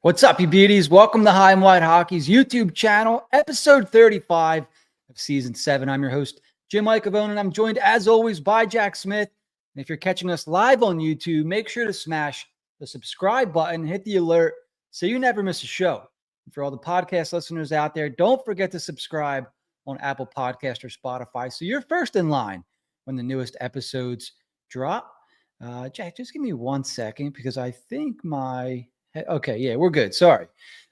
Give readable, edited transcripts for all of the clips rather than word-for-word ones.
What's up, you beauties? Welcome to High and Wide Hockey's YouTube channel, episode 35 of season 7. I'm your host, Jim Icavone, and I'm joined, as always, by Jack Smith. And if you're catching us live on YouTube, make sure to smash the subscribe button, hit the alert so you never miss a show. And for all the podcast listeners out there, don't forget to subscribe on Apple Podcast or Spotify so you're first in line when the newest episodes drop. Jack, just give me 1 second because I think my... Okay, yeah, we're good. Sorry.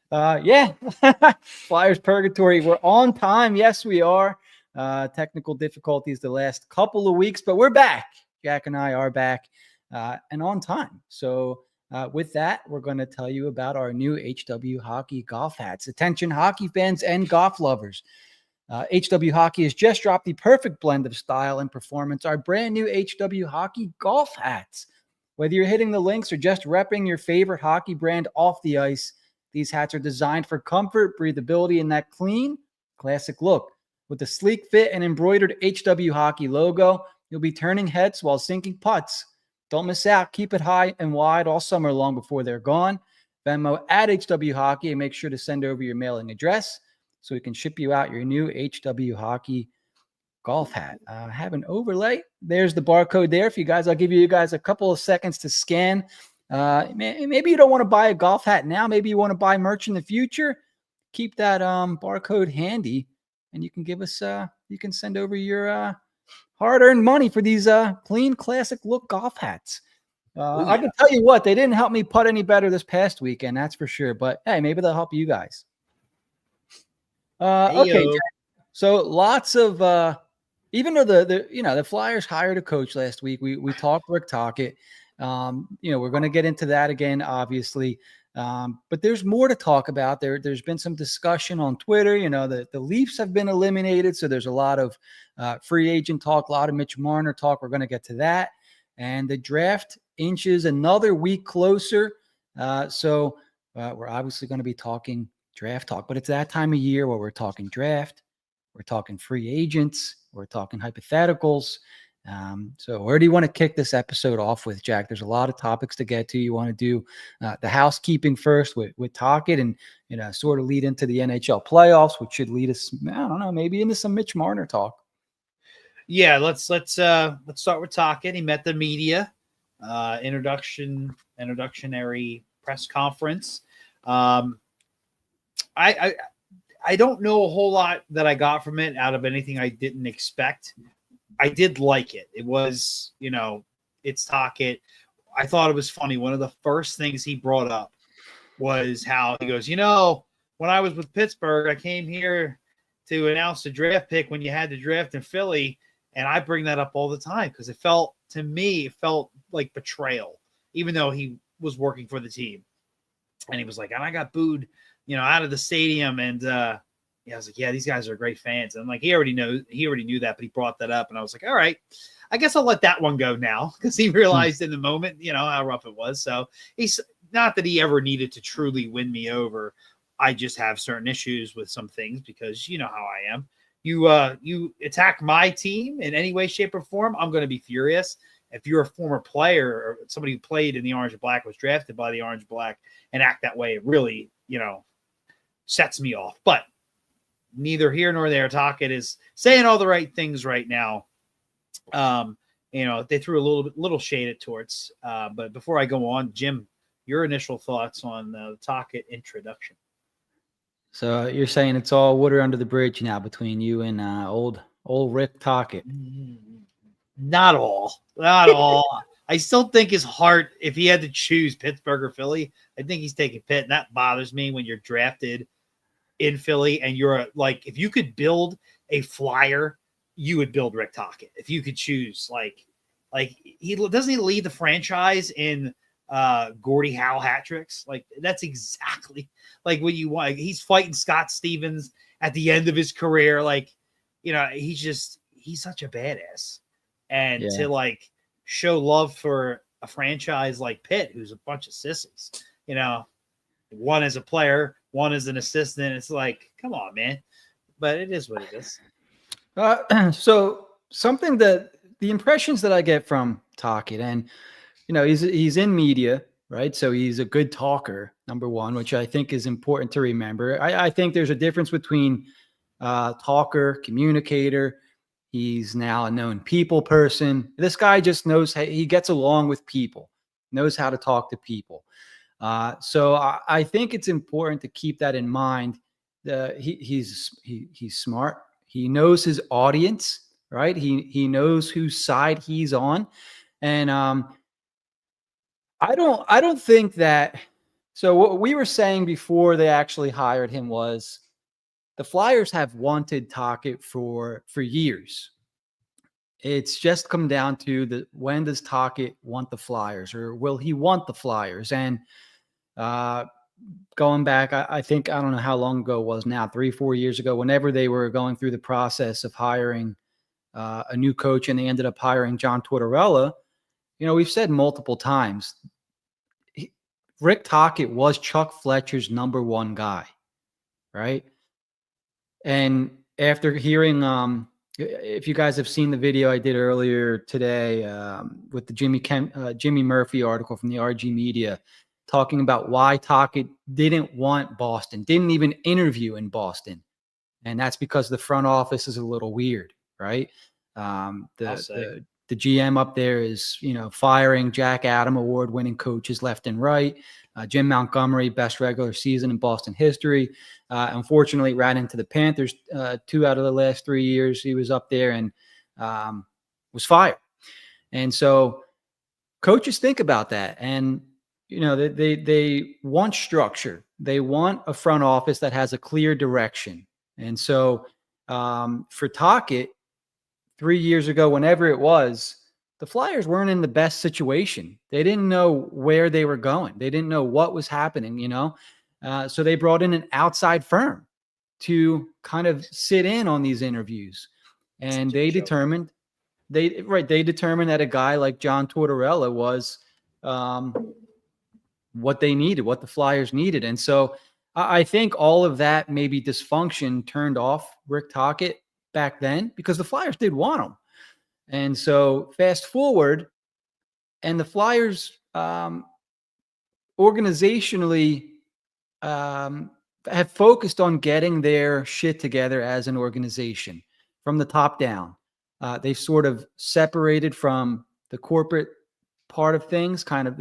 Flyers Purgatory. We're on time. Yes, we are. Technical difficulties the last couple of weeks, but we're back. Jack and I are back and on time. So with that, we're going to tell you about our new HW Hockey golf hats. Attention, hockey fans and golf lovers. HW Hockey has just dropped the perfect blend of style and performance. Our brand new HW Hockey golf hats. Whether you're hitting the links or just repping your favorite hockey brand off the ice, these hats are designed for comfort, breathability, and that clean, classic look. With the sleek fit and embroidered HW Hockey logo, you'll be turning heads while sinking putts. Don't miss out. Keep it high and wide all summer long before they're gone. Venmo at HW Hockey and make sure to send over your mailing address so we can ship you out your new HW Hockey golf hat. Have an overlay. There's the barcode there. I'll give you guys a couple of seconds to scan. Maybe you don't want to buy a golf hat now. Maybe you want to buy merch in the future. Keep that barcode handy, and you can give us. You can send over your hard-earned money for these clean, classic look golf hats. I can tell you what, they didn't help me putt any better this past weekend. That's for sure. But hey, maybe they'll help you guys. Okay, Jack. So lots of. Even though the Flyers hired a coach last week, we talked Rick Tocchet. We're going to get into that again, obviously. But there's more to talk about. There's been some discussion on Twitter. The Leafs have been eliminated, so there's a lot of free agent talk, a lot of Mitch Marner talk. We're going to get to that. And the draft inches another week closer. So we're obviously going to be talking draft talk. But it's that time of year where we're talking draft. We're talking free agents. We're talking hypotheticals. So where do you want to kick this episode off with, Jack? There's a lot of topics to get to. You want to do the housekeeping first with Tocchet and, sort of lead into the NHL playoffs, which should lead us, I don't know, maybe into some Mitch Marner talk. Yeah, let's start with Tocchet. He met the media, introductionary press conference. I don't know a whole lot that I got from it out of anything I didn't expect. I did like it. It was, it's Tocchet. I thought it was funny. One of the first things he brought up was how he goes, when I was with Pittsburgh, I came here to announce the draft pick when you had the draft in Philly. And I bring that up all the time because it felt like betrayal, even though he was working for the team. And he was like, and I got booed out of the stadium. And I was like, yeah, these guys are great fans. And I'm like, he already knew that, but he brought that up. And I was like, all right, I guess I'll let that one go now because he realized in the moment, how rough it was. So he's not that he ever needed to truly win me over. I just have certain issues with some things because you know how I am. You attack my team in any way, shape, or form, I'm going to be furious. If you're a former player or somebody who played in the Orange and Black, was drafted by the Orange and Black and act that way, it really, sets me off. But neither here nor there. Tocchet is saying all the right things right now. They threw a little shade at Torts. But before I go on, Jim, your initial thoughts on the Tocchet introduction. So you're saying it's all water under the bridge now between you and old Rick Tocchet. Not all. I still think his heart, if he had to choose Pittsburgh or Philly, I think he's taking Pitt. And that bothers me when you're drafted in Philly and you're like, if you could build a Flyer, you would build Rick Tocchet. If you could choose, like he lead the franchise in Gordie Howe hat tricks. Like that's exactly like what you want. He's fighting Scott Stevens at the end of his career. Like, he's such a badass. And to show love for a franchise like Pitt, who's a bunch of sissies, one as a player, one as an assistant. It's like, come on, man. But it is what it is. So something that the impressions that I get from Tocchet, and he's in media, right? So he's a good talker, number one, which I think is important to remember. I think there's a difference between talker, communicator. He's now a known people person. This guy just knows he gets along with people, knows how to talk to people. So I think it's important to keep that in mind. He's smart. He knows his audience, right? He knows whose side he's on, and I don't think that. So what we were saying before they actually hired him was the Flyers have wanted Tocchet for years. It's just come down to when does Tocchet want the Flyers, or will he want the Flyers? And going back, I think, I don't know how long ago it was now, 3-4 years ago, whenever they were going through the process of hiring a new coach and they ended up hiring John Tortorella. We've said multiple times, Rick Tocchet was Chuck Fletcher's number one guy, right? And after hearing, if you guys have seen the video I did earlier today with the Jimmy Murphy article from the RG Media, talking about why Tocchet didn't want Boston, didn't even interview in Boston. And that's because the front office is a little weird, right? The GM up there is, firing Jack Adam award-winning coaches left and right. Jim Montgomery, best regular season in Boston history. Unfortunately, ran into the Panthers 2 out of the last 3 years. He was up there and was fired. And so coaches think about that. And, they want structure. They want a front office that has a clear direction. And so for Tocchet, 3 years ago, whenever it was, the Flyers weren't in the best situation. They didn't know where they were going. They didn't know what was happening, so they brought in an outside firm to kind of sit in on these interviews. And they determined that a guy like John Tortorella was what they needed, what the Flyers needed. And so I think all of that maybe dysfunction turned off Rick Tocchet back then, because the Flyers did want him. And so fast forward, and the Flyers organizationally have focused on getting their shit together as an organization from the top down. They've sort of separated from the corporate part of things, kind of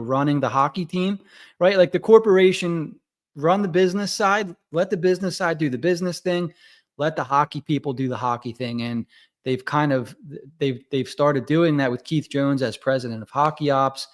running the hockey team, right? Like the corporation run the business side, let the business side do the business thing, let the hockey people do the hockey thing. And they've started doing that with Keith Jones as president of hockey ops.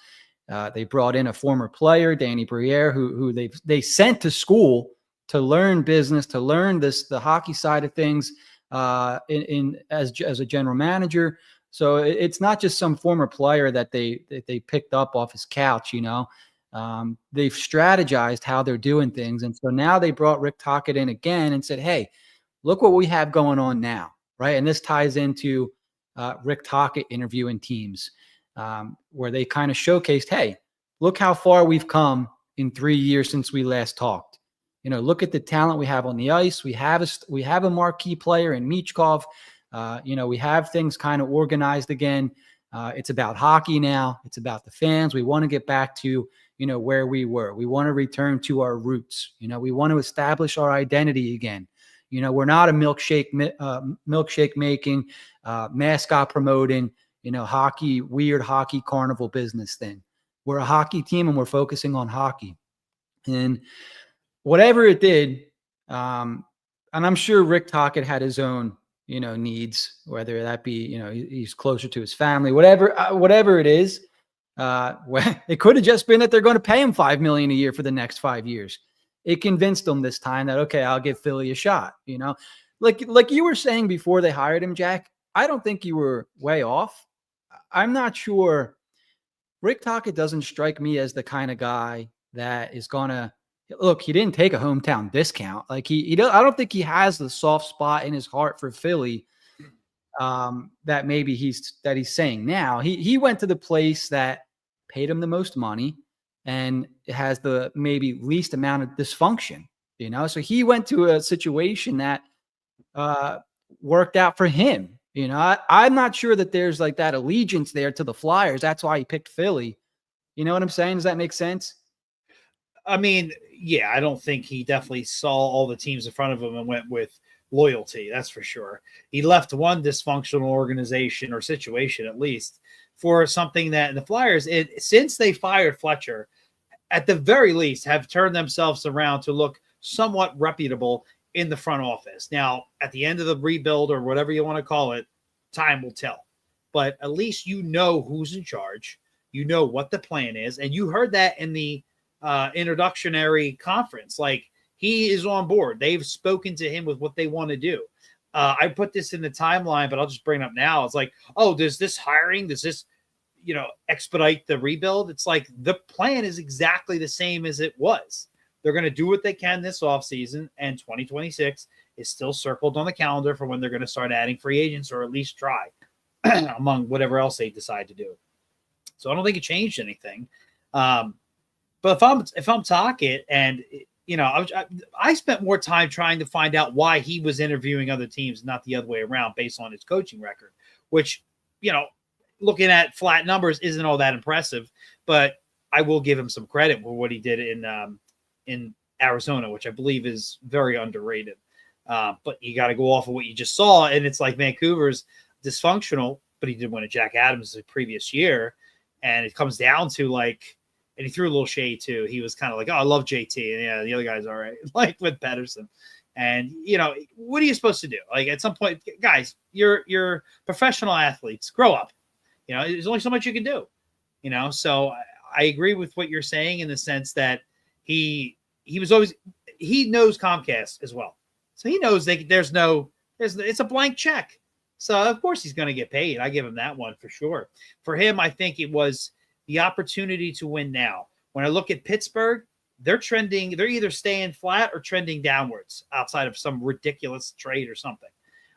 They brought in a former player, Danny Briere, who they sent to school to learn business, to learn the hockey side of things as a general manager. So it's not just some former player that they picked up off his couch, They've strategized how they're doing things. And so now they brought Rick Tocchet in again and said, hey, look what we have going on now, right? And this ties into Rick Tocchet interviewing teams where they kind of showcased, hey, look how far we've come in 3 years since we last talked. Look at the talent we have on the ice. We have a marquee player in Michkov. We have things kind of organized again. It's about hockey now. It's about the fans. We want to get back to, where we were. We want to return to our roots. We want to establish our identity again. We're not a milkshake making, mascot promoting, weird hockey carnival business thing. We're a hockey team and we're focusing on hockey. And whatever it did, and I'm sure Rick Tocchet had his own, needs, whether that be, he's closer to his family, whatever it is. It could have just been that they're going to pay him $5 million a year for the next 5 years. It convinced them this time that, okay, I'll give Philly a shot, like you were saying before they hired him, Jack. I don't think you were way off. I'm not sure. Rick Tocchet doesn't strike me as the kind of guy that is going to look. He didn't take a hometown discount. Like I don't think he has the soft spot in his heart for Philly that maybe he's saying now. He went to the place that paid him the most money and it has the maybe least amount of dysfunction, So he went to a situation that worked out for him. I'm not sure that there's like that allegiance there to the Flyers. That's why he picked Philly. You know what I'm saying? Does that make sense? I mean, yeah, I don't think he definitely saw all the teams in front of him and went with loyalty. That's for sure. He left one dysfunctional organization or situation, at least, for something that the Flyers, since they fired Fletcher, at the very least, have turned themselves around to look somewhat reputable in the front office. Now, at the end of the rebuild or whatever you want to call it, time will tell. But at least you know who's in charge. You know what the plan is. And you heard that in the introductory conference. Like, he is on board. They've spoken to him with what they want to do. I put this in the timeline, but I'll just bring it up now. It's like, oh, does this expedite the rebuild? It's like the plan is exactly the same as it was. They're going to do what they can this offseason, and 2026 is still circled on the calendar for when they're going to start adding free agents, or at least try among whatever else they decide to do. So I don't think it changed anything. But if I'm Tocchet, and I spent more time trying to find out why he was interviewing other teams, not the other way around, based on his coaching record, which, looking at flat numbers isn't all that impressive, but I will give him some credit for what he did in Arizona, which I believe is very underrated. But you got to go off of what you just saw. And it's like Vancouver's dysfunctional, but he did win a Jack Adams the previous year. And it comes down to and he threw a little shade too. He was kind of like, oh, I love JT. And yeah, the other guy's all right. Like with Pedersen. And, what are you supposed to do? Like, at some point, guys, you're professional athletes. Grow up. There's only so much you can do. So I agree with what you're saying in the sense that he knows Comcast as well. So he knows it's a blank check. So of course he's going to get paid. I give him that one for sure. For him, I think it was the opportunity to win now. When I look at Pittsburgh, they're either staying flat or trending downwards outside of some ridiculous trade or something.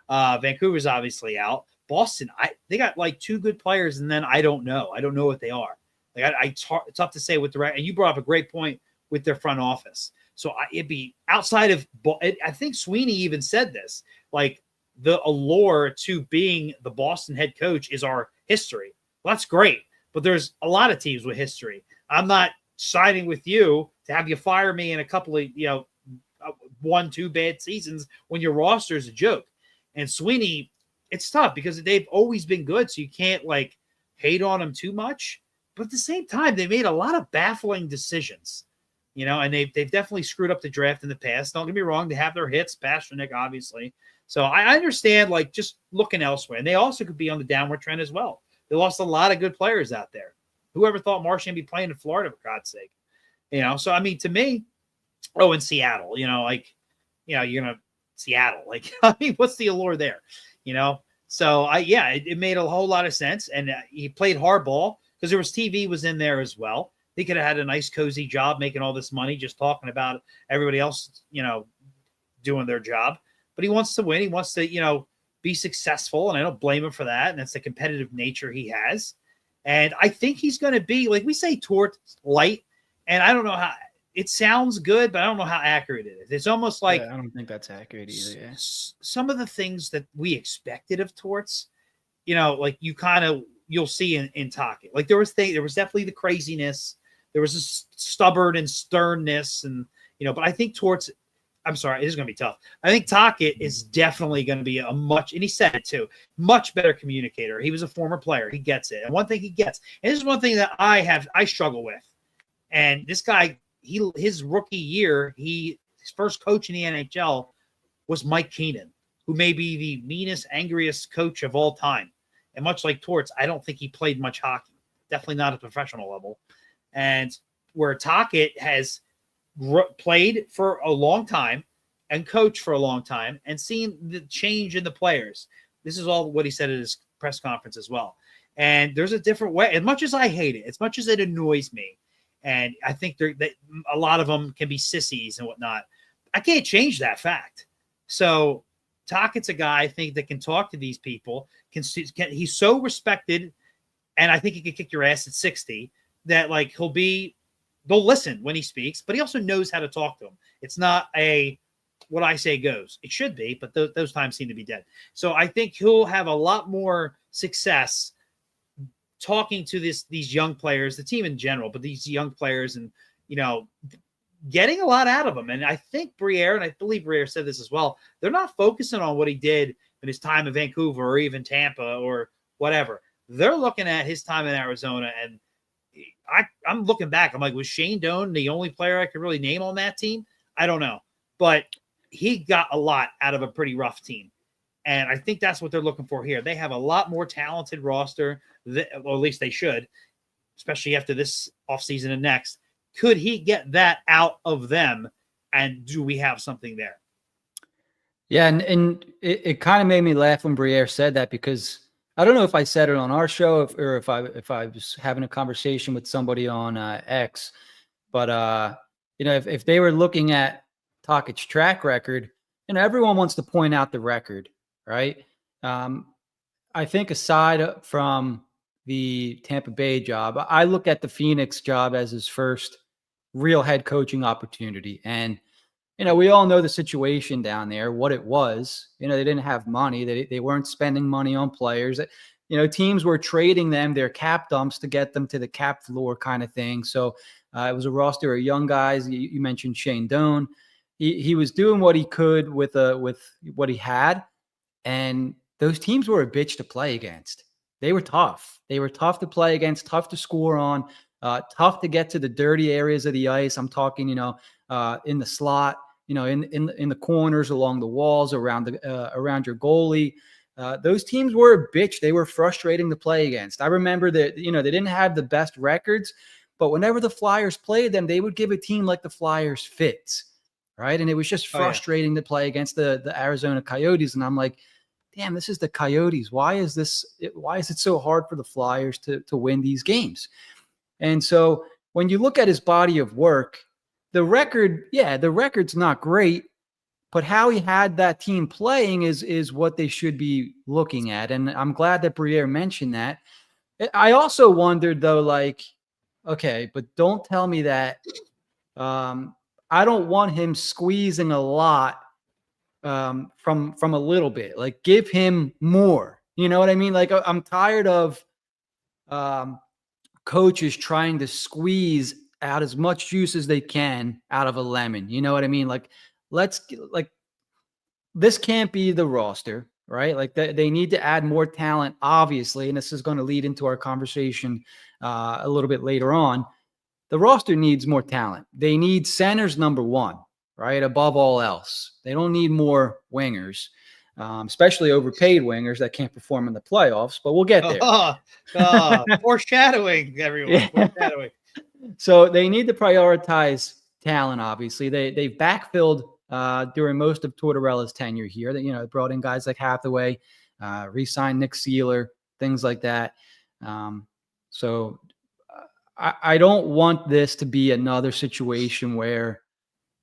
Vancouver's obviously out. Boston, they got like two good players, and then I don't know. I don't know what they are. Like it's tough to say with and you brought up a great point with their front office. So it'd be outside of, I think Sweeney even said this, like the allure to being the Boston head coach is our history. Well, that's great, but there's a lot of teams with history. I'm not siding with you to have you fire me in a couple of, 1-2 bad seasons when your roster is a joke. And Sweeney, it's tough because they've always been good, so you can't hate on them too much. But at the same time, they made a lot of baffling decisions, and they've definitely screwed up the draft in the past. Don't get me wrong; they have their hits, Pasternak, obviously. So I understand, just looking elsewhere, and they also could be on the downward trend as well. They lost a lot of good players out there. Whoever thought Marchand would be playing in Florida, for God's sake? So I mean, to me, in Seattle, you're gonna Seattle. What's the allure there? So it made a whole lot of sense. And he played hardball because there was TV was in there as well. He could have had a nice, cozy job making all this money, just talking about everybody else, doing their job. But he wants to win. He wants to, be successful. And I don't blame him for that. And that's the competitive nature he has. And I think he's going to be, like we say, Torts light. And I don't know how it sounds good, but I don't know how accurate it is. It's almost like, I don't think that's accurate either. Yeah. Some of the things that we expected of Torts, you'll see in Tocchet. Like there was definitely the craziness. There was this stubborn and sternness, and but I think Torts, I'm sorry, it is going to be tough. I think Tocchet is definitely going to be and he said it too, much better communicator. He was a former player. He gets it. And one thing he gets, and this is one thing that I struggle with. And this guy, his rookie year, his first coach in the NHL was Mike Keenan, who may be the meanest, angriest coach of all time. And much like Torts, I don't think he played much hockey. Definitely not at professional level. And where Tocchet has played for a long time and coached for a long time and seen the change in the players. This is all what he said at his press conference as well. And there's a different way. As much as I hate it, as much as it annoys me, and I think a lot of them can be sissies and whatnot, I can't change that fact. So Tocchet's a guy, I think, that can talk to these people. He's so respected, and I think he can kick your ass at 60 that they'll listen when he speaks, but he also knows how to talk to them. It's not what I say goes. It should be, but those times seem to be dead. So I think he'll have a lot more success talking to these young players, the team in general, but these young players, and getting a lot out of them. And I think Briere, and I believe Briere said this as well, they're not focusing on what he did in his time in Vancouver or even Tampa or whatever. They're looking at his time in Arizona, and I'm looking back. I'm like, was Shane Doan the only player I could really name on that team? I don't know, but he got a lot out of a pretty rough team. And I think that's what they're looking for here. They have a lot more talented roster, well, at least they should, especially after this offseason and next. Could he get that out of them? And do we have something there? Yeah, and it kind of made me laugh when Briere said that, because I don't know if I said it on our show or if I was having a conversation with somebody on X, but if they were looking at Tocchet's track record, everyone wants to point out the record, right? I think aside from the Tampa Bay job, I look at the Phoenix job as his first real head coaching opportunity. And, we all know the situation down there, what it was. They didn't have money. They weren't spending money on players. Teams were trading them their cap dumps to get them to the cap floor kind of thing. So it was a roster of young guys. You mentioned Shane Doan. He was doing what he could with what he had. And those teams were a bitch to play against. They were tough. They were tough to play against, tough to score on, tough to get to the dirty areas of the ice. I'm talking, in the slot, in the corners, along the walls, around your goalie. Those teams were a bitch. They were frustrating to play against. I remember that, they didn't have the best records, but whenever the Flyers played them, they would give a team like the Flyers fits, right? And it was just frustrating to play against the Arizona Coyotes. And I'm like, damn, this is the Coyotes. Why is it so hard for the Flyers to win these games? And so when you look at his body of work, the record's not great, but how he had that team playing is what they should be looking at. And I'm glad that Briere mentioned that. I also wondered, though, like, okay, but don't tell me that I don't want him squeezing a lot from a little bit. Like, give him more. You know what I mean? Like, I'm tired of coaches trying to squeeze out as much juice as they can out of a lemon. You know what I mean? Like, this can't be the roster, right? Like, they need to add more talent, obviously. And this is going to lead into our conversation a little bit later on. The roster needs more talent. They need centers, number one, right? Above all else. They don't need more wingers, especially overpaid wingers that can't perform in the playoffs, but we'll get there. Foreshadowing, everyone. Yeah. Foreshadowing. So they need to prioritize talent, obviously. They've backfilled during most of Tortorella's tenure here. They brought in guys like Hathaway, re-signed Nick Seeler, things like that. So I don't want this to be another situation where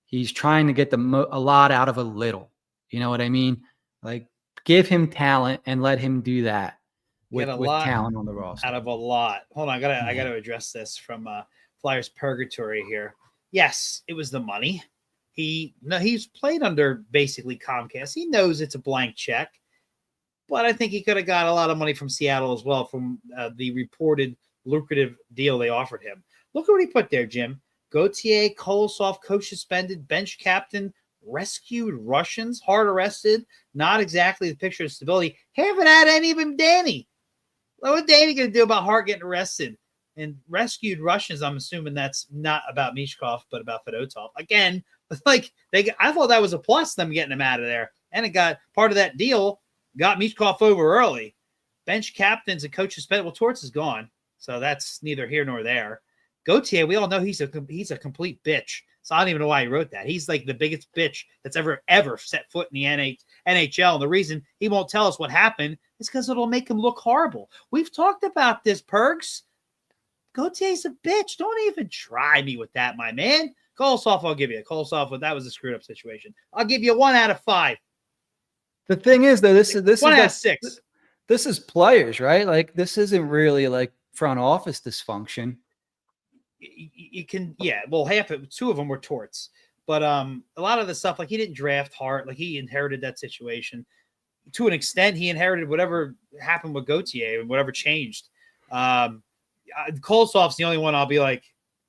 he's trying to get a lot out of a little. You know what I mean? Like, give him talent and let him do that with talent on the roster. Out of a lot. Hold on, I gotta address this from Flyers Purgatory here. Yes, it was the money. He's played under basically Comcast. He knows it's a blank check, but I think he could have got a lot of money from Seattle as well from the reported lucrative deal they offered him. Look at what he put there, Jim. Gauthier, Kolosov, coach suspended, bench captain, rescued Russians, hard arrested. Not exactly the picture of stability. Haven't had any of them, Danny. What Danny going to do about Hart getting arrested? And rescued Russians, I'm assuming that's not about Mishkov, but about Fedotov. Again, like I thought that was a plus, them getting him out of there. And it got part of that deal, got Mishkov over early. Bench captains and coach suspended. Well, Torts is gone, so that's neither here nor there. Gauthier, we all know he's a complete bitch. So I don't even know why he wrote that. He's like the biggest bitch that's ever set foot in the NHL. And the reason he won't tell us what happened is because it'll make him look horrible. We've talked about this, Pergs. Gauthier's a bitch. Don't even try me with that, my man. Kolosov, I'll give you. Kolosov, that was a screwed up situation. I'll give you 1 out of 5. The thing is, though, this is 1 out of 6. This is players, right? Like, this isn't really like front office dysfunction. You can, well, two of them were Torts, but a lot of the stuff, like, he didn't draft Hart, like, he inherited that situation to an extent. He inherited whatever happened with Gauthier and whatever changed. Kolosov's the only one I'll be like,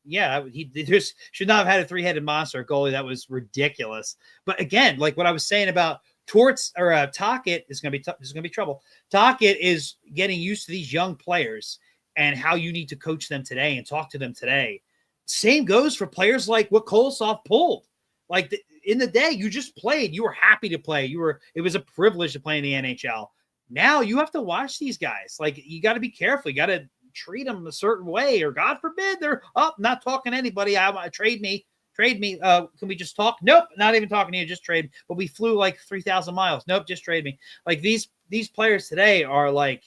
yeah, he just should not have had a three-headed monster goalie. That was ridiculous. But again, like what I was saying about Torts or Tocchet is going to be trouble. Tocchet is getting used to these young players and how you need to coach them today and talk to them today. Same goes for players like what Kolosov pulled. Like in the day, you just played. You were happy to play. It was a privilege to play in the NHL. Now you have to watch these guys. Like you got to be careful. You got to treat them a certain way, or God forbid they're up, not talking to anybody. I want to trade me. Can we just talk? Nope, not even talking to you. Just trade. But we flew like 3,000 miles. Nope, just trade me. Like these players today are like,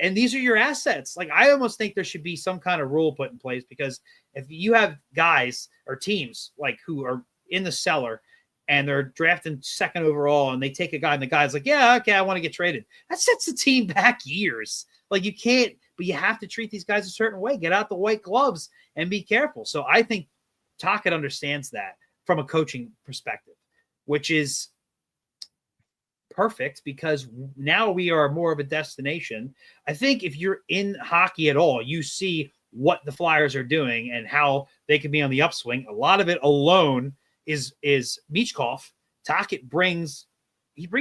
and these are your assets. Like I almost think there should be some kind of rule put in place, because if you have guys or teams like who are in the cellar and they're drafting second overall and they take a guy and the guy's like, yeah, okay, I want to get traded. That sets the team back years. Like you can't, but you have to treat these guys a certain way. Get out the white gloves and be careful. So I think Tocchet understands that from a coaching perspective, which is perfect because now we are more of a destination. I think if you're in hockey at all, you see what the Flyers are doing and how they can be on the upswing. A lot of it alone is Michkov. Tocchet brings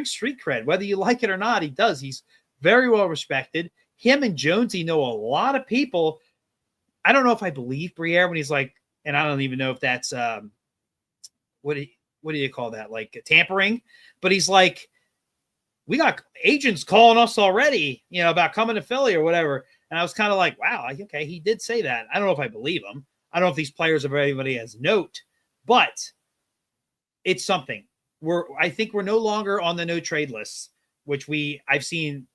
street cred, whether you like it or not. He does. He's very well respected. Him and Jonesy know a lot of people. I don't know if I believe Briere when he's like, and I don't even know if that's what do you call that? Like tampering. But he's like, we got agents calling us already, about coming to Philly or whatever. And I was kind of like, wow, okay, he did say that. I don't know if I believe him. I don't know if these players are anybody has note, but it's something. I think we're no longer on the no trade lists, which I've seen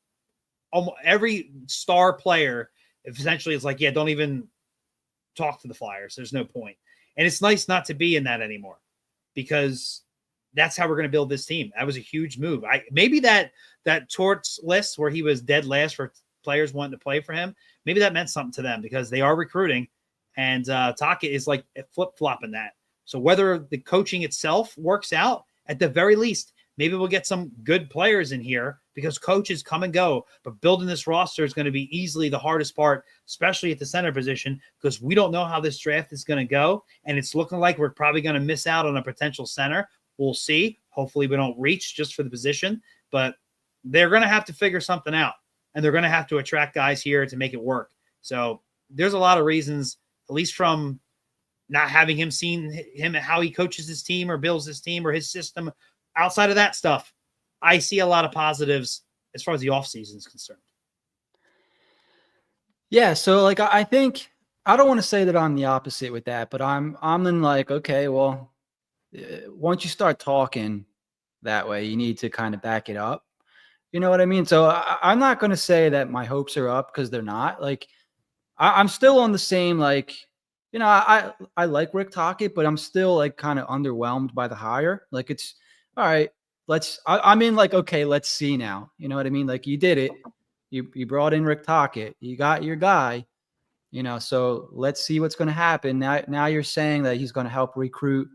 almost every star player essentially is like, yeah, don't even talk to the Flyers. There's no point. And it's nice not to be in that anymore, because that's how we're going to build this team. That was a huge move. Maybe that Torts list where he was dead last for players wanting to play for him, maybe that meant something to them because they are recruiting, and Tocchet is like flip-flopping that. So whether the coaching itself works out, at the very least, maybe we'll get some good players in here, because coaches come and go, but building this roster is going to be easily the hardest part, especially at the center position, because we don't know how this draft is going to go, and it's looking like we're probably going to miss out on a potential center. We'll see. Hopefully we don't reach just for the position, but they're going to have to figure something out, and they're going to have to attract guys here to make it work. So there's a lot of reasons, at least from not having seen him how he coaches his team or builds his team or his system. Outside of that stuff, I see a lot of positives as far as the offseason is concerned. Yeah, so like I think I don't want to say that I'm the opposite with that, but I'm in like, okay, well, once you start talking that way, you need to kind of back it up. You know what I mean? So I'm not going to say that my hopes are up, because they're not. Like I'm still on the same, like, I like Rick Tocchet, but I'm still like kind of underwhelmed by the hire. Like it's all right. I'm in like, okay, let's see now. You know what I mean? Like you did it. You brought in Rick Tocchet. You got your guy. So let's see what's going to happen. Now you're saying that he's going to help recruit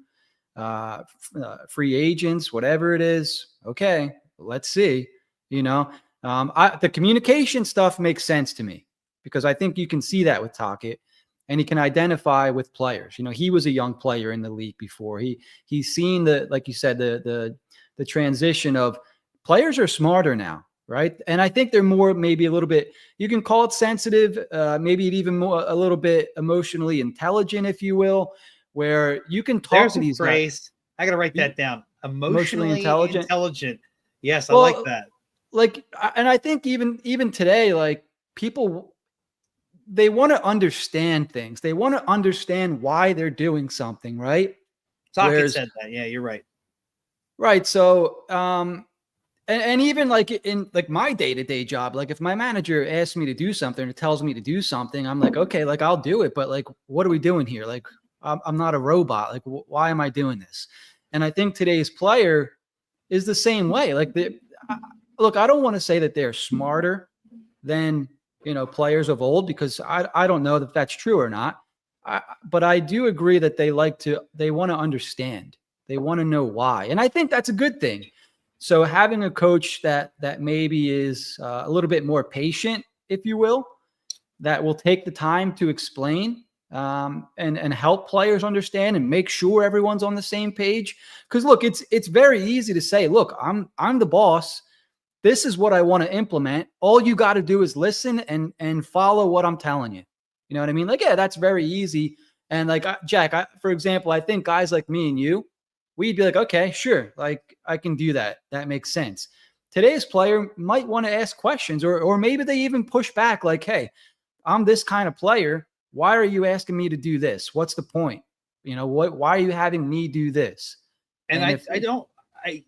free agents, whatever it is. Okay, let's see. The communication stuff makes sense to me, because I think you can see that with Tocchet, and he can identify with players. He was a young player in the league before. He's seen like you said, the transition of players are smarter now, right? And I think they're more, maybe a little bit, you can call it sensitive, maybe even more, a little bit emotionally intelligent, if you will, where you can talk to these guys. I got to write that down. Emotionally intelligent. Yes, I like that. Like, and I think even today, like people, they want to understand things. They want to understand why they're doing something, right? Tocchet said that. Yeah, you're right. Right. So, and even like in like my day-to-day job, like if my manager asks me to do something or tells me to do something, I'm like, okay, like I'll do it. But like, what are we doing here? Like, I'm not a robot. Like, why am I doing this? And I think today's player is the same way. Like look, I don't want to say that they're smarter than, players of old, because I don't know that that's true or not. But I do agree that they want to understand. They want to know why. And I think that's a good thing. So having a coach that maybe is a little bit more patient, if you will, that will take the time to explain and help players understand and make sure everyone's on the same page. Because look, it's very easy to say, look, I'm the boss. This is what I want to implement. All you got to do is listen and follow what I'm telling you. You know what I mean? Like, yeah, that's very easy. And like, Jack, for example, I think guys like me and you, we'd be like, okay, sure. Like, I can do that. That makes sense. Today's player might want to ask questions, or maybe they even push back like, hey, I'm this kind of player. Why are you asking me to do this? What's the point? You know, why are you having me do this? And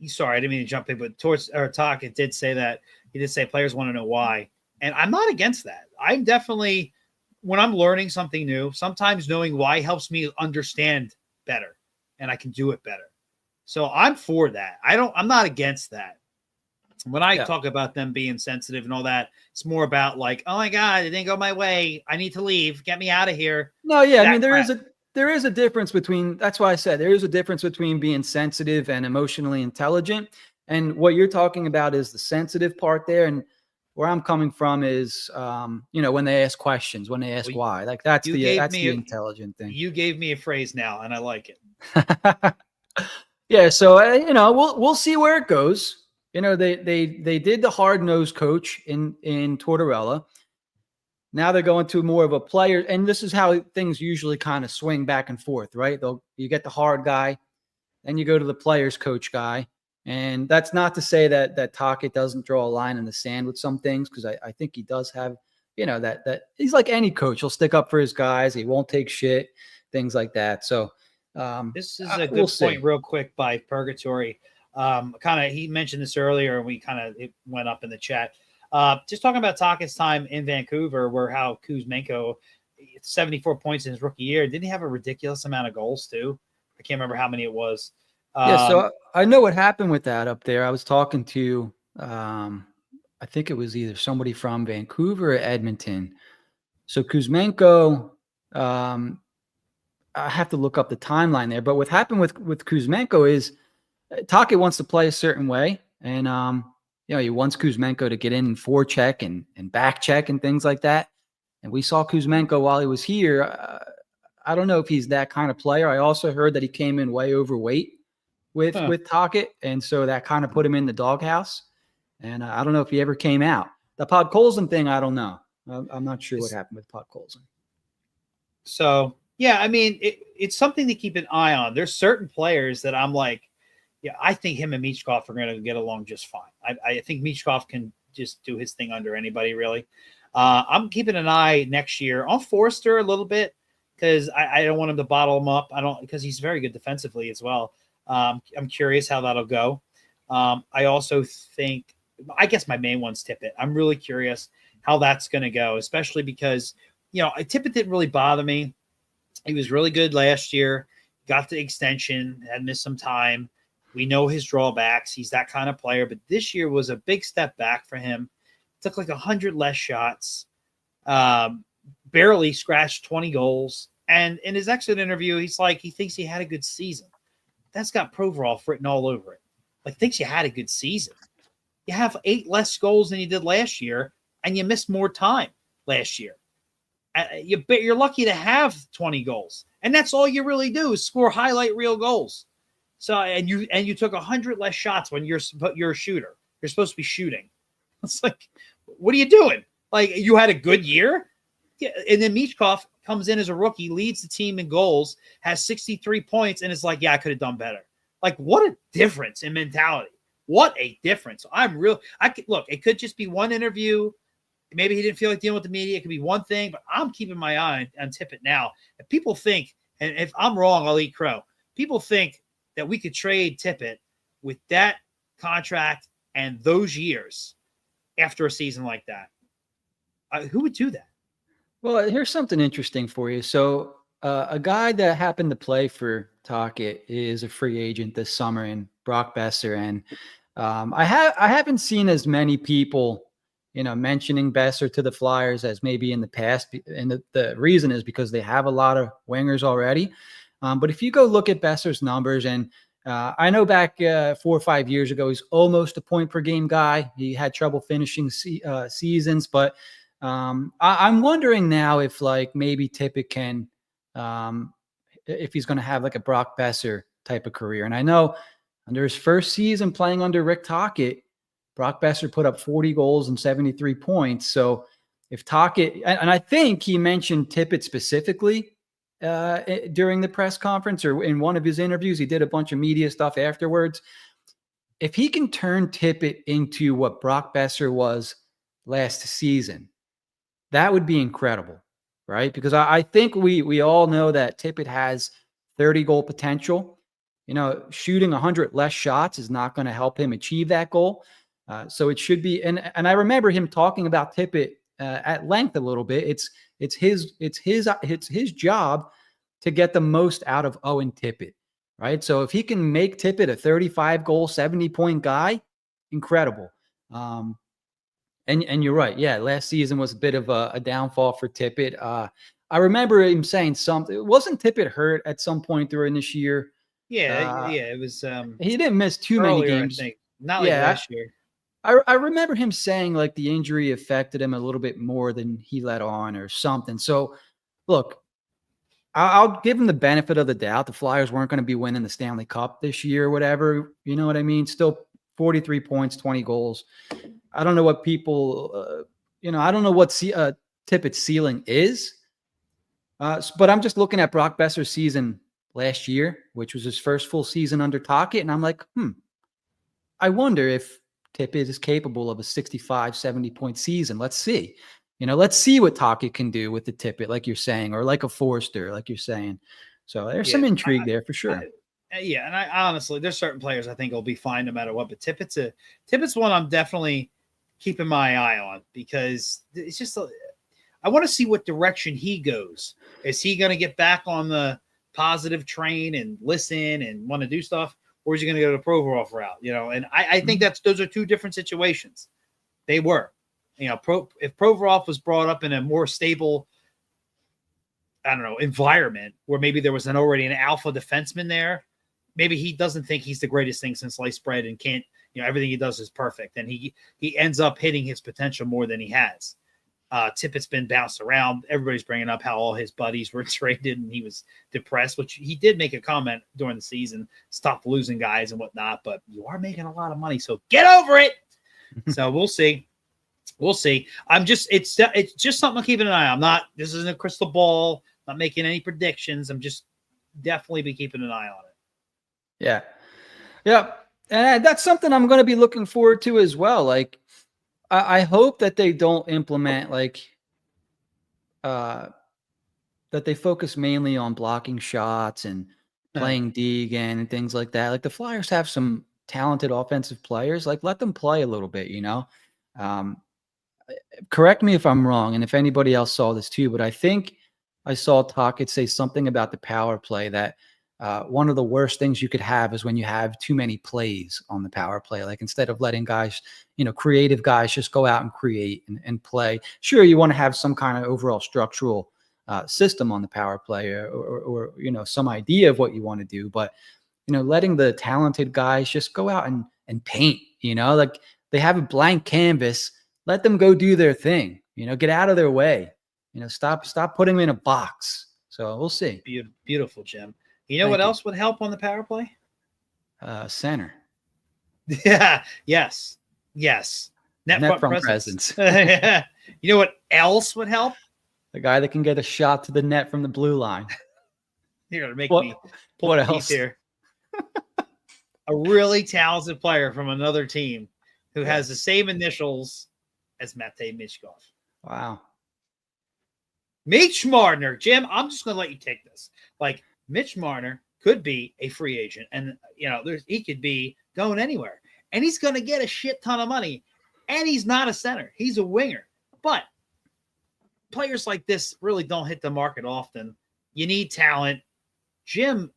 sorry, I didn't mean to jump in, but Tocchet did say that. He did say players want to know why. And I'm not against that. I'm definitely, when I'm learning something new, sometimes knowing why helps me understand better and I can do it better. So I'm for that. I'm not against that. When I talk about them being sensitive and all that, it's more about like, oh my God, it didn't go my way. I need to leave. Get me out of here. No, yeah. I mean, there is a difference between, that's why I said there is a difference between being sensitive and emotionally intelligent. And what you're talking about is the sensitive part there. And where I'm coming from is, when they ask questions, when they ask why, like that's the intelligent thing. You gave me a phrase now and I like it. Yeah. So, we'll see where it goes. They did the hard-nosed coach in Tortorella. Now they're going to more of a player, and this is how things usually kind of swing back and forth, right? You get the hard guy, then you go to the players coach guy, and that's not to say that Tocchet doesn't draw a line in the sand with some things, because I think he does have, that he's like any coach. He'll stick up for his guys. He won't take shit, things like that. So this is a good point, real quick, by Purgatory. He mentioned this earlier, and we it went up in the chat. Just talking about Tocchet's time in Vancouver, where how Kuzmenko, 74 points in his rookie year, didn't he have a ridiculous amount of goals too? I can't remember how many it was. So I know what happened with that up there. I was talking to, I think it was either somebody from Vancouver or Edmonton. So Kuzmenko, I have to look up the timeline there. But what happened with Kuzmenko is, Tocchet wants to play a certain way, and he wants Kuzmenko to get in and forecheck and back check and things like that. And we saw Kuzmenko while he was here. I don't know if he's that kind of player. I also heard that he came in way overweight with Tocchet, and so that kind of put him in the doghouse. And I don't know if he ever came out. The Podkolzin thing, I don't know. I'm not sure what happened with Podkolzin. So yeah, I mean, it's something to keep an eye on. There's certain players that I'm like, yeah, I think him and Michkov are going to get along just fine. I think Michkov can just do his thing under anybody, really. I'm keeping an eye next year on Forster a little bit, because I don't want him to bottle him up. Because he's very good defensively as well. I'm curious how that'll go. I also think, I guess my main one's Tippett. I'm really curious how that's going to go, especially because, Tippett didn't really bother me. He was really good last year, got the extension, had missed some time. We know his drawbacks. He's that kind of player. But this year was a big step back for him. Took like 100 less shots. Barely scratched 20 goals. And in his exit interview, he's like, he thinks he had a good season. That's got Provorov written all over it. Like, thinks you had a good season. You have 8 less goals than you did last year, and you missed more time last year. You're lucky to have 20 goals. And that's all you really do is score highlight reel goals. So, and you took 100 less shots when you're a shooter. You're supposed to be shooting. It's like, what are you doing? Like, you had a good year? Yeah. And then Michkov comes in as a rookie, leads the team in goals, has 63 points, and it's like, yeah, I could have done better. Like, what a difference in mentality. What a difference. Look, it could just be one interview. Maybe he didn't feel like dealing with the media. It could be one thing, but I'm keeping my eye on Tippett now. If people think, and if I'm wrong, I'll eat crow. People think that we could trade Tippett with that contract and those years after a season like that. Who would do that? Well, here's something interesting for you. So a guy that happened to play for Tocchet is a free agent this summer, in Brock Besser. And I haven't seen as many people, mentioning Besser to the Flyers as maybe in the past. And the reason is because they have a lot of wingers already. But if you go look at Besser's numbers, and I know back 4 or 5 years ago, he's almost a point per game guy. He had trouble finishing seasons, but I'm wondering now if like maybe Tippett can, if he's going to have like a Brock Besser type of career. And I know under his first season playing under Rick Tocchet, Brock Besser put up 40 goals and 73 points. So if Tocchet, and I think he mentioned Tippett specifically during the press conference or in one of his interviews, he did a bunch of media stuff afterwards. If he can turn Tippett into what Brock Besser was last season, that would be incredible, right? Because I think we all know that Tippett has 30 goal potential. You know, shooting 100 less shots is not going to help him achieve that goal. So it should be, and I remember him talking about Tippett at length a little bit. It's his job to get the most out of Owen Tippett, right? So if he can make Tippett a 35 goal, 70 point guy, incredible. And you're right. Yeah, last season was a bit of a downfall for Tippett. I remember him saying something. Wasn't Tippett hurt at some point during this year? Yeah, it was He didn't miss too many earlier, games. I think. Not like last year. I remember him saying like the injury affected him a little bit more than he let on or something. So, look, I'll give him the benefit of the doubt. The Flyers weren't going to be winning the Stanley Cup this year or whatever. You know what I mean? Still 43 points, 20 goals. I don't know what people, I don't know what Tippett's ceiling is. But I'm just looking at Brock Besser's season last year, which was his first full season under Tocchet. And I'm like, I wonder if Tippett is capable of a 65, 70 point season. Let's see. Let's see what Tocchet can do with the Tippett, like you're saying, or like a Forster, like you're saying. So there's some intrigue there for sure. And I honestly, there's certain players I think will be fine no matter what. But Tippett's one I'm definitely keeping my eye on because it's just I want to see what direction he goes. Is he going to get back on the positive train and listen and want to do stuff, or is he going to go the Provorov route? And I think those are two different situations. They were, if Provorov was brought up in a more stable, I don't know, environment where maybe there was already an alpha defenseman there, maybe he doesn't think he's the greatest thing since sliced bread and can't, everything he does is perfect. And he ends up hitting his potential more than he has. Tippett's been bounced around. Everybody's bringing up how all his buddies were traded and he was depressed, which he did make a comment during the season, stop losing guys and whatnot, but you are making a lot of money. So get over it. So we'll see. It's just something I'm keeping an eye on. This isn't a crystal ball, not making any predictions. I'm just definitely be keeping an eye on it. Yeah. Yeah. And that's something I'm going to be looking forward to as well. Like, I hope that they don't implement that they focus mainly on blocking shots and playing D again and things like that. Like the Flyers have some talented offensive players. Like let them play a little bit, Correct me if I'm wrong, and if anybody else saw this too, but I think I saw Tocchet say something about the power play that one of the worst things you could have is when you have too many plays on the power play. Like instead of letting guys, creative guys just go out and create and play. Sure, you want to have some kind of overall structural system on the power play or some idea of what you want to do. But, letting the talented guys just go out and paint, like they have a blank canvas, let them go do their thing, get out of their way, stop putting them in a box. So we'll see. Beautiful, Jim. You know what else would help on the power play? Center. Yeah. Yes. Net front presence. You know what else would help? The guy that can get a shot to the net from the blue line. You're going to make me pull what teeth else? Here. A really talented player from another team who has the same initials as Matej Michkov. Wow. Mitch Marner. Jim, I'm just going to let you take this. Like, Mitch Marner could be a free agent, and he could be going anywhere, and he's going to get a shit ton of money. And he's not a center; he's a winger. But players like this really don't hit the market often. You need talent. Jim,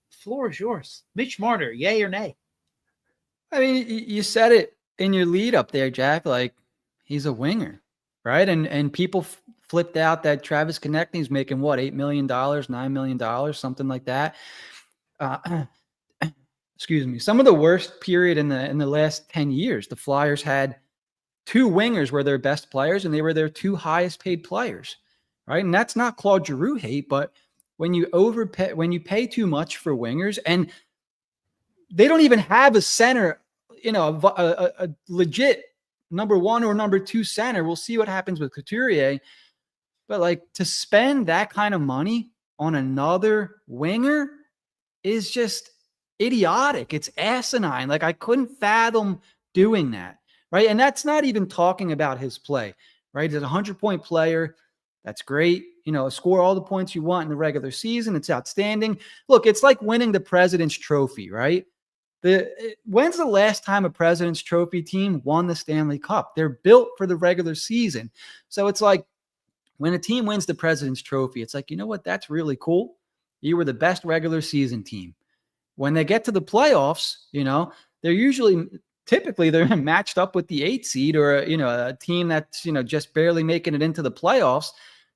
floor is yours. Mitch Marner, yay or nay? I mean, you said it in your lead up there, Jack. Like he's a winger, right? And people flipped out that Travis Konechny's making what, $8 million, $9 million, something like that. Excuse me. Some of the worst period in the last 10 years. The Flyers had two wingers were their best players, and they were their two highest paid players, right? And that's not Claude Giroux hate, but when you pay too much for wingers, and they don't even have a center, a legit number one or number two center. We'll see what happens with Couturier, but like to spend that kind of money on another winger is just idiotic. It's asinine. Like I couldn't fathom doing that. Right. And that's not even talking about his play, right? He's a 100-point player. That's great. Score all the points you want in the regular season. It's outstanding. Look, it's like winning the President's Trophy, right? When's the last time a President's Trophy team won the Stanley Cup? They're built for the regular season. So it's like when a team wins the President's Trophy, it's like, you know what? That's really cool. You were the best regular season team. When they get to the playoffs, they're typically they're matched up with the 8 seed or a team that's just barely making it into the playoffs.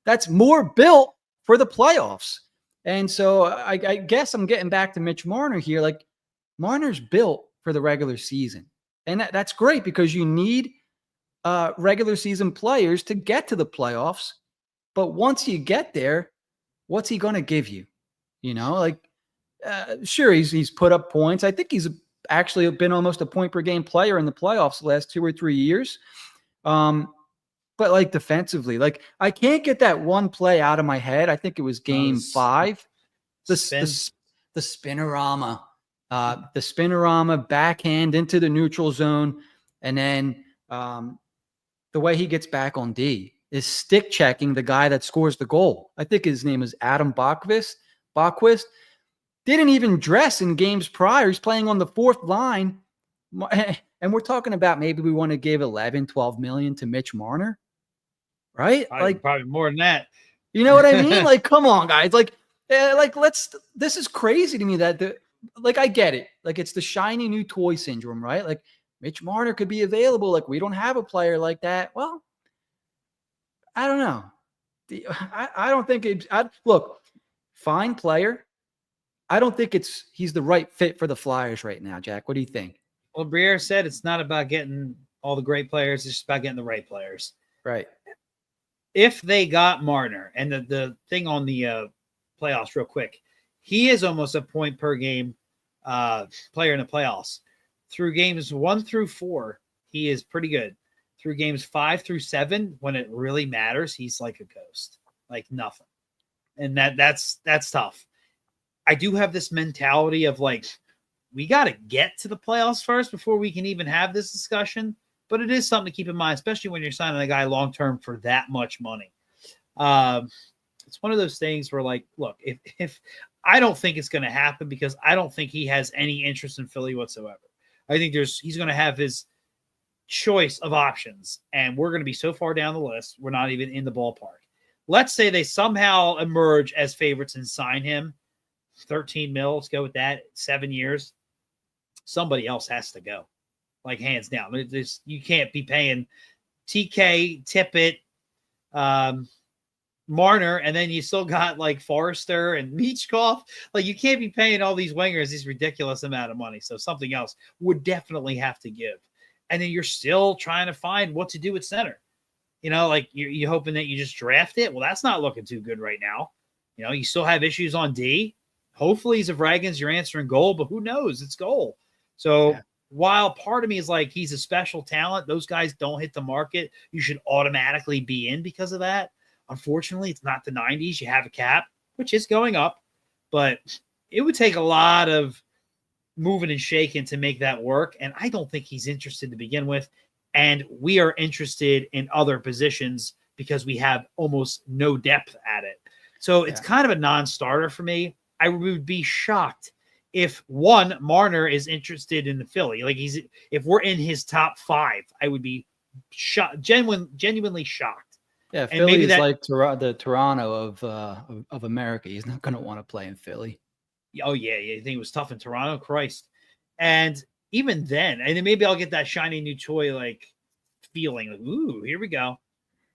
That's more built for the playoffs. And so I guess I'm getting back to Mitch Marner here. Like Marner's built for the regular season, and that's great because you need regular season players to get to the playoffs. But once you get there, what's he going to give you? Sure, he's put up points. I think he's actually been almost a point per game player in the playoffs the last 2 or 3 years. But like defensively, like I can't get that one play out of my head. I think it was game 5. The spinorama. The spinorama backhand into the neutral zone. And then the way he gets back on D is stick checking the guy that scores the goal. I think his name is Adam Bachquist. Didn't even dress in games prior. He's playing on the 4th line. And we're talking about maybe we want to give 11, 12 million to Mitch Marner. Right? Probably more than that. You know what I mean? Like, come on, guys. This is crazy to me that I get it. Like, it's the shiny new toy syndrome, right? Like, Mitch Marner could be available. Like, we don't have a player like that. Well, I don't know. I don't think look, fine player. I don't think he's the right fit for the Flyers right now, Jack. What do you think? Well, Briere said it's not about getting all the great players. It's just about getting the right players. Right. If they got Marner, and the thing on the playoffs real quick, he is almost a point per game player in the playoffs. Through games 1 through 4, he is pretty good. Through games 5 through 7, when it really matters, he's like a ghost, like nothing. And that's tough. I do have this mentality of like, we got to get to the playoffs first before we can even have this discussion. But it is something to keep in mind, especially when you're signing a guy long-term for that much money. It's one of those things where, like, look, if I don't think it's going to happen because I don't think he has any interest in Philly whatsoever. I think he's going to have his choice of options, and we're going to be so far down the list, we're not even in the ballpark. Let's say they somehow emerge as favorites and sign him. 13 mil, let's go with that. 7 years. Somebody else has to go. Like, hands down. You can't be paying TK, Tippett, Marner, and then you still got like Forrester and Michkov. Like, you can't be paying all these wingers this ridiculous amount of money. So something else would definitely have to give. And then you're still trying to find what to do at center. Like you're hoping that you just draft it. Well, that's not looking too good right now. You still have issues on D. Hopefully Zavragin's your answer in goal, but who knows? It's goal. So yeah. While part of me is like, he's a special talent, those guys don't hit the market. You should automatically be in because of that. Unfortunately, it's not the 90s. You have a cap, which is going up, but it would take a lot of moving and shaking to make that work. And I don't think he's interested to begin with. And we are interested in other positions because we have almost no depth at it. So it's kind of a non-starter for me. I would be shocked if Marner is interested in the Philly. Like, if we're in his top 5, I would be shocked, genuinely shocked. Yeah, and Philly is like the Toronto of America. He's not going to want to play in Philly. Oh yeah, you think it was tough in Toronto? Christ! And even then, and then maybe I'll get that shiny new toy like feeling. Like, ooh, here we go.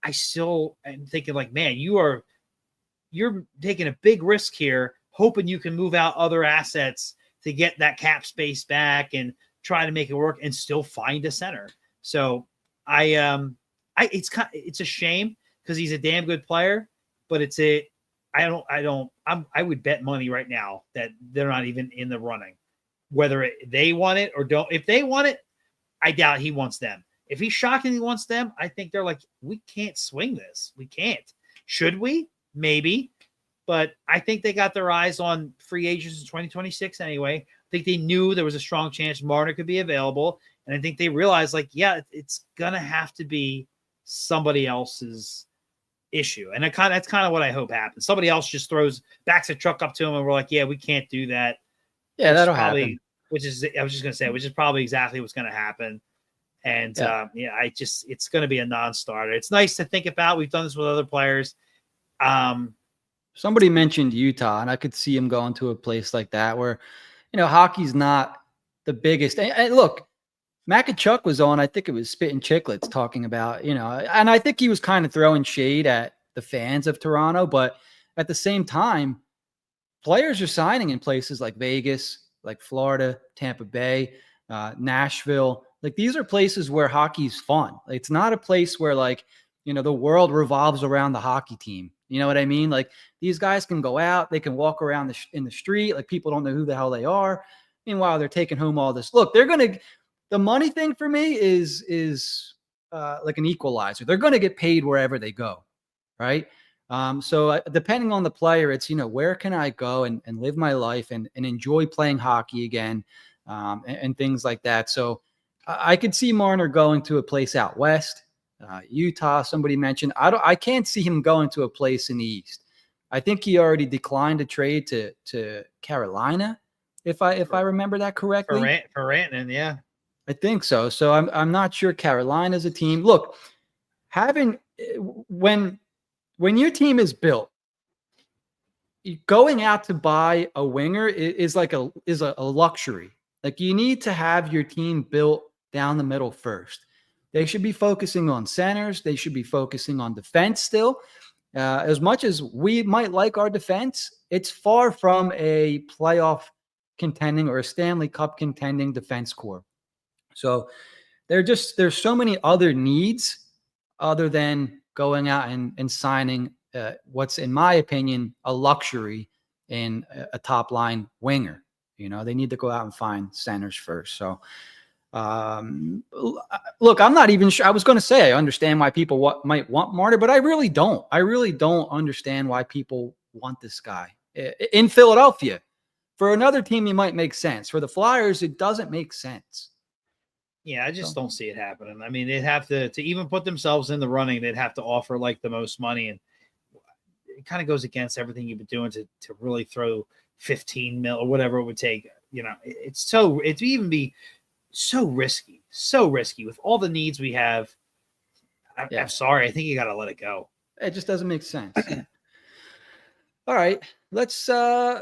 I still am thinking like, man, you're taking a big risk here, hoping you can move out other assets to get that cap space back and try to make it work and still find a center. So It's a shame because he's a damn good player, but I would bet money right now that they're not even in the running, whether they want it or don't. If they want it, I doubt he wants them. If he shockingly wants them, I think they're like, we can't swing this. We can't. Should we? Maybe. But I think they got their eyes on free agents in 2026 anyway. I think they knew there was a strong chance Marner could be available. And I think they realized, like, yeah, it's going to have to be somebody else's issue. And that's kind of what I hope happens. Somebody else just backs a truck up to him and we're like, yeah, we can't do that. Yeah, that'll happen. Which is probably exactly what's going to happen. And it's going to be a non-starter. It's nice to think about. We've done this with other players. Somebody mentioned Utah, and I could see him going to a place like that where, hockey's not the biggest. And look, Makachuk was on, I think it was Spittin' Chicklets talking about, and I think he was kind of throwing shade at the fans of Toronto, but at the same time, players are signing in places like Vegas, like Florida, Tampa Bay, Nashville. Like, these are places where hockey's fun. It's not a place where, like, the world revolves around the hockey team. You know what I mean? Like, these guys can go out, they can walk around in the street. Like, people don't know who the hell they are. Meanwhile, they're taking home all this. Look, the money thing for me is like an equalizer. They're going to get paid wherever they go. Right. So depending on the player, it's, where can I go and live my life and enjoy playing hockey again, and things like that. So I could see Marner going to a place out west, Utah. Somebody mentioned, I can't see him going to a place in the East. I think he already declined a trade to Carolina, if I remember that correctly. For Rantanen, yeah, I think so. So I'm not sure Carolina's a team. Look, when your team is built, going out to buy a winger is a luxury. Like, you need to have your team built down the middle first. They should be focusing on centers. They should be focusing on defense still. As much as we might like our defense, it's far from a playoff contending or a Stanley Cup contending defense core. So there's so many other needs other than going out and signing what's, in my opinion, a luxury in a top line winger. They need to go out and find centers first. So, look, I'm not even sure. I was going to say I understand why people might want Marner, but I really don't. I really don't understand why people want this guy in Philadelphia. For another team, it might make sense. For the Flyers, it doesn't make sense. Yeah, I just don't see it happening. I mean, they'd have to even put themselves in the running. They'd have to offer like the most money, and it kind of goes against everything you've been doing to really throw 15 mil or whatever it would take. It'd even be so risky with all the needs we have. I'm sorry. I think you got to let it go. It just doesn't make sense. All right, let's. So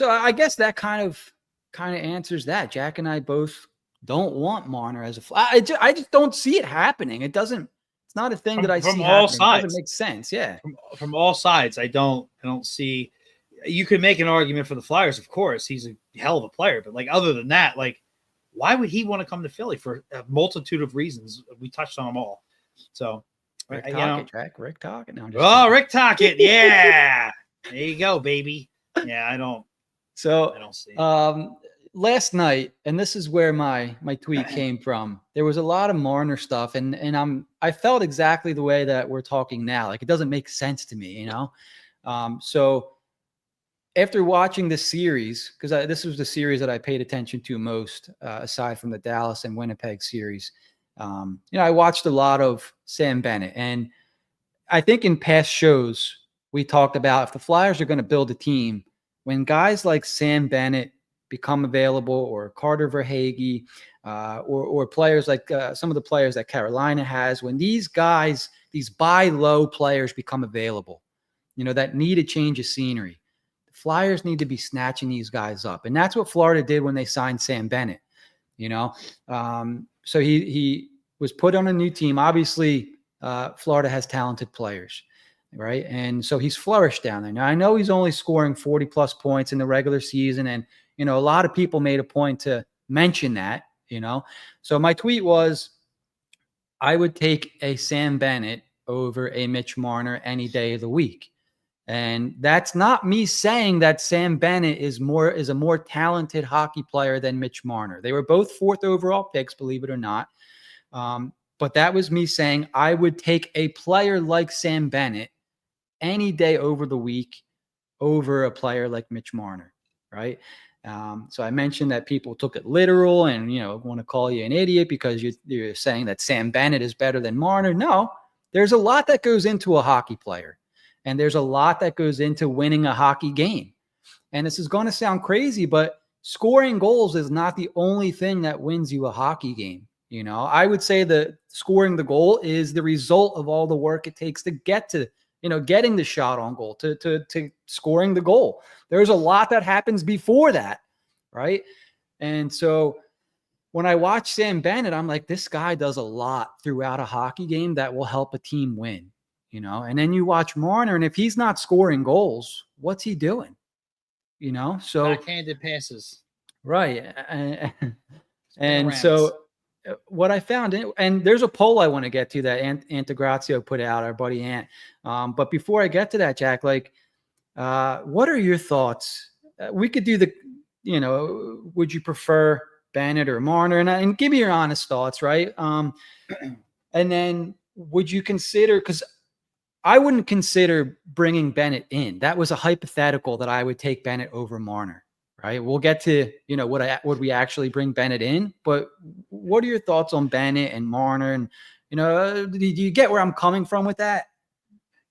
I guess that kind of answers that. Jack and I both don't want Marner as a I just don't see it happening. It doesn't. It's not a thing that I see from all sides. It doesn't make sense. Yeah, from all sides. I don't see. You could make an argument for the Flyers, of course. He's a hell of a player, but like other than that, like, why would he want to come to Philly for a multitude of reasons? We touched on them all. So, Rick Tocchet, Rick Tocchet. No, Rick Tocchet. Yeah, there you go, baby. Yeah, I don't see. Last night, and this is where my tweet came from, there was a lot of Marner stuff, and I felt exactly the way that we're talking now. Like, it doesn't make sense to me, So after watching this series, because this was the series that I paid attention to most, aside from the Dallas and Winnipeg series, I watched a lot of Sam Bennett, and I think in past shows we talked about if the Flyers are going to build a team, when guys like Sam Bennett become available, or Carter Verhaeghe, or players like some of the players that Carolina has, when these guys, these buy low players become available, that need a change of scenery, the Flyers need to be snatching these guys up. And that's what Florida did when they signed Sam Bennett, so he was put on a new team. Obviously, Florida has talented players, right? And so he's flourished down there. Now, I know he's only scoring 40 plus points in the regular season, and a lot of people made a point to mention that, So my tweet was, I would take a Sam Bennett over a Mitch Marner any day of the week. And that's not me saying that Sam Bennett is a more talented hockey player than Mitch Marner. They were both 4th overall picks, believe it or not. But that was me saying I would take a player like Sam Bennett any day over the week over a player like Mitch Marner, right? So I mentioned that people took it literal and, want to call you an idiot because you're saying that Sam Bennett is better than Marner. No, there's a lot that goes into a hockey player. And there's a lot that goes into winning a hockey game. And this is going to sound crazy, but scoring goals is not the only thing that wins you a hockey game. I would say that scoring the goal is the result of all the work it takes to get to, getting the shot on goal, to scoring the goal. There's a lot that happens before that, right? And so when I watch Sam Bennett, I'm like, this guy does a lot throughout a hockey game that will help a team win. And then you watch Marner, and if he's not scoring goals, what's he doing? So backhanded passes, right? And so what I found, and there's a poll I want to get to that Antagrazio put out, our buddy Ant. But before I get to that, Jack, what are your thoughts? We could do would you prefer Bennett or Marner? And give me your honest thoughts, right? And then would you consider, because I wouldn't consider bringing Bennett in. That was a hypothetical that I would take Bennett over Marner, right? We'll get to, would we actually bring Bennett in? But what are your thoughts on Bennett and Marner? And, do you get where I'm coming from with that?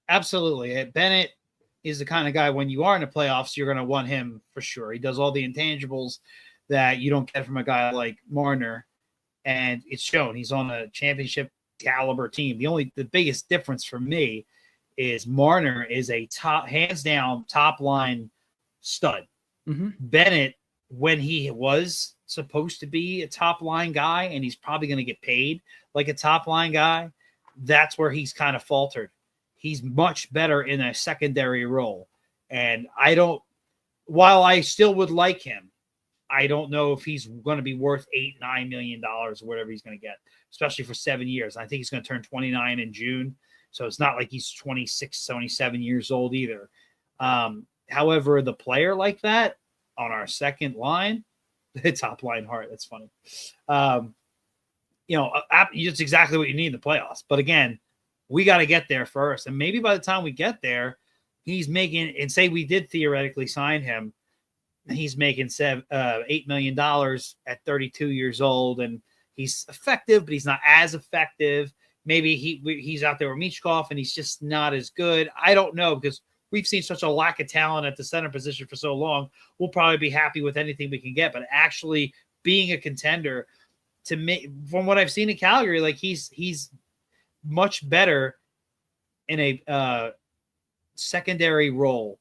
Absolutely. Bennett is the kind of guy, when you are in the playoffs, you're going to want him for sure. He does all the intangibles that you don't get from a guy like Marner. And it's shown. He's on a championship caliber team. The biggest difference for me is Marner is a hands down top line stud. Mm-hmm. Bennett, when he was supposed to be a top line guy, and he's probably going to get paid like a top line guy, that's where he's kind of faltered. He's much better in a secondary role. And while I still would like him, I don't know if he's going to be worth $8-9 million or whatever he's going to get, especially for 7 years. I think he's going to turn 29 in June. So it's not like he's 26, 27 years old either. However, the player like that on our second line, the top line heart, that's funny. It's exactly what you need in the playoffs. But again, we got to get there first. And maybe by the time we get there, he's making, and say we did theoretically sign him, he's making $8 million at 32 years old, and he's effective, but he's not as effective. Maybe he's out there with Michkov, and he's just not as good. I don't know, because we've seen such a lack of talent at the center position for so long. We'll probably be happy with anything we can get, but actually being a contender, to me, from what I've seen in Calgary, like he's much better in a secondary role.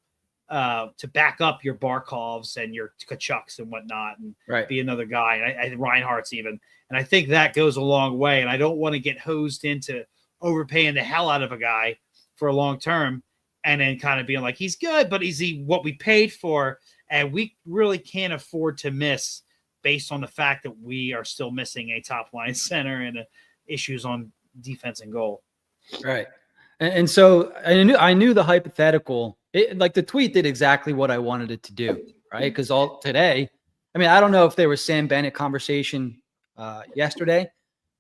To back up your Barkovs and your Tkachuks and whatnot, and be another guy, and Reinhardt's even. And I think that goes a long way. And I don't want to get hosed into overpaying the hell out of a guy for a long term, and then kind of being like, he's good, but is he what we paid for? And we really can't afford to miss, based on the fact that we are still missing a top line center and issues on defense and goal. Right. And so I knew the hypothetical, like the tweet did exactly what I wanted it to do, right? Because today, I don't know if there was Sam Bennett conversation yesterday,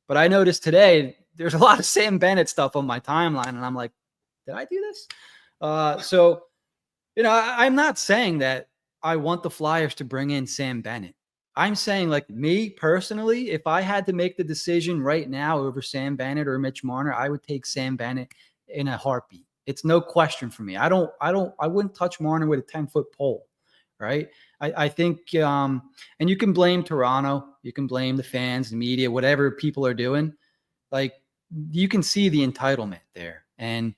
but I noticed today there's a lot of Sam Bennett stuff on my timeline, and I'm like, did I do this? So I'm not saying that I want the Flyers to bring in Sam Bennett. I'm saying, like, me personally, if I had to make the decision right now over Sam Bennett or Mitch Marner, I would take Sam Bennett in a heartbeat. It's no question for me. I wouldn't touch Marner with a 10-foot pole, right? I think, and you can blame Toronto, you can blame the fans, the media, whatever people are doing. Like, you can see the entitlement there. And,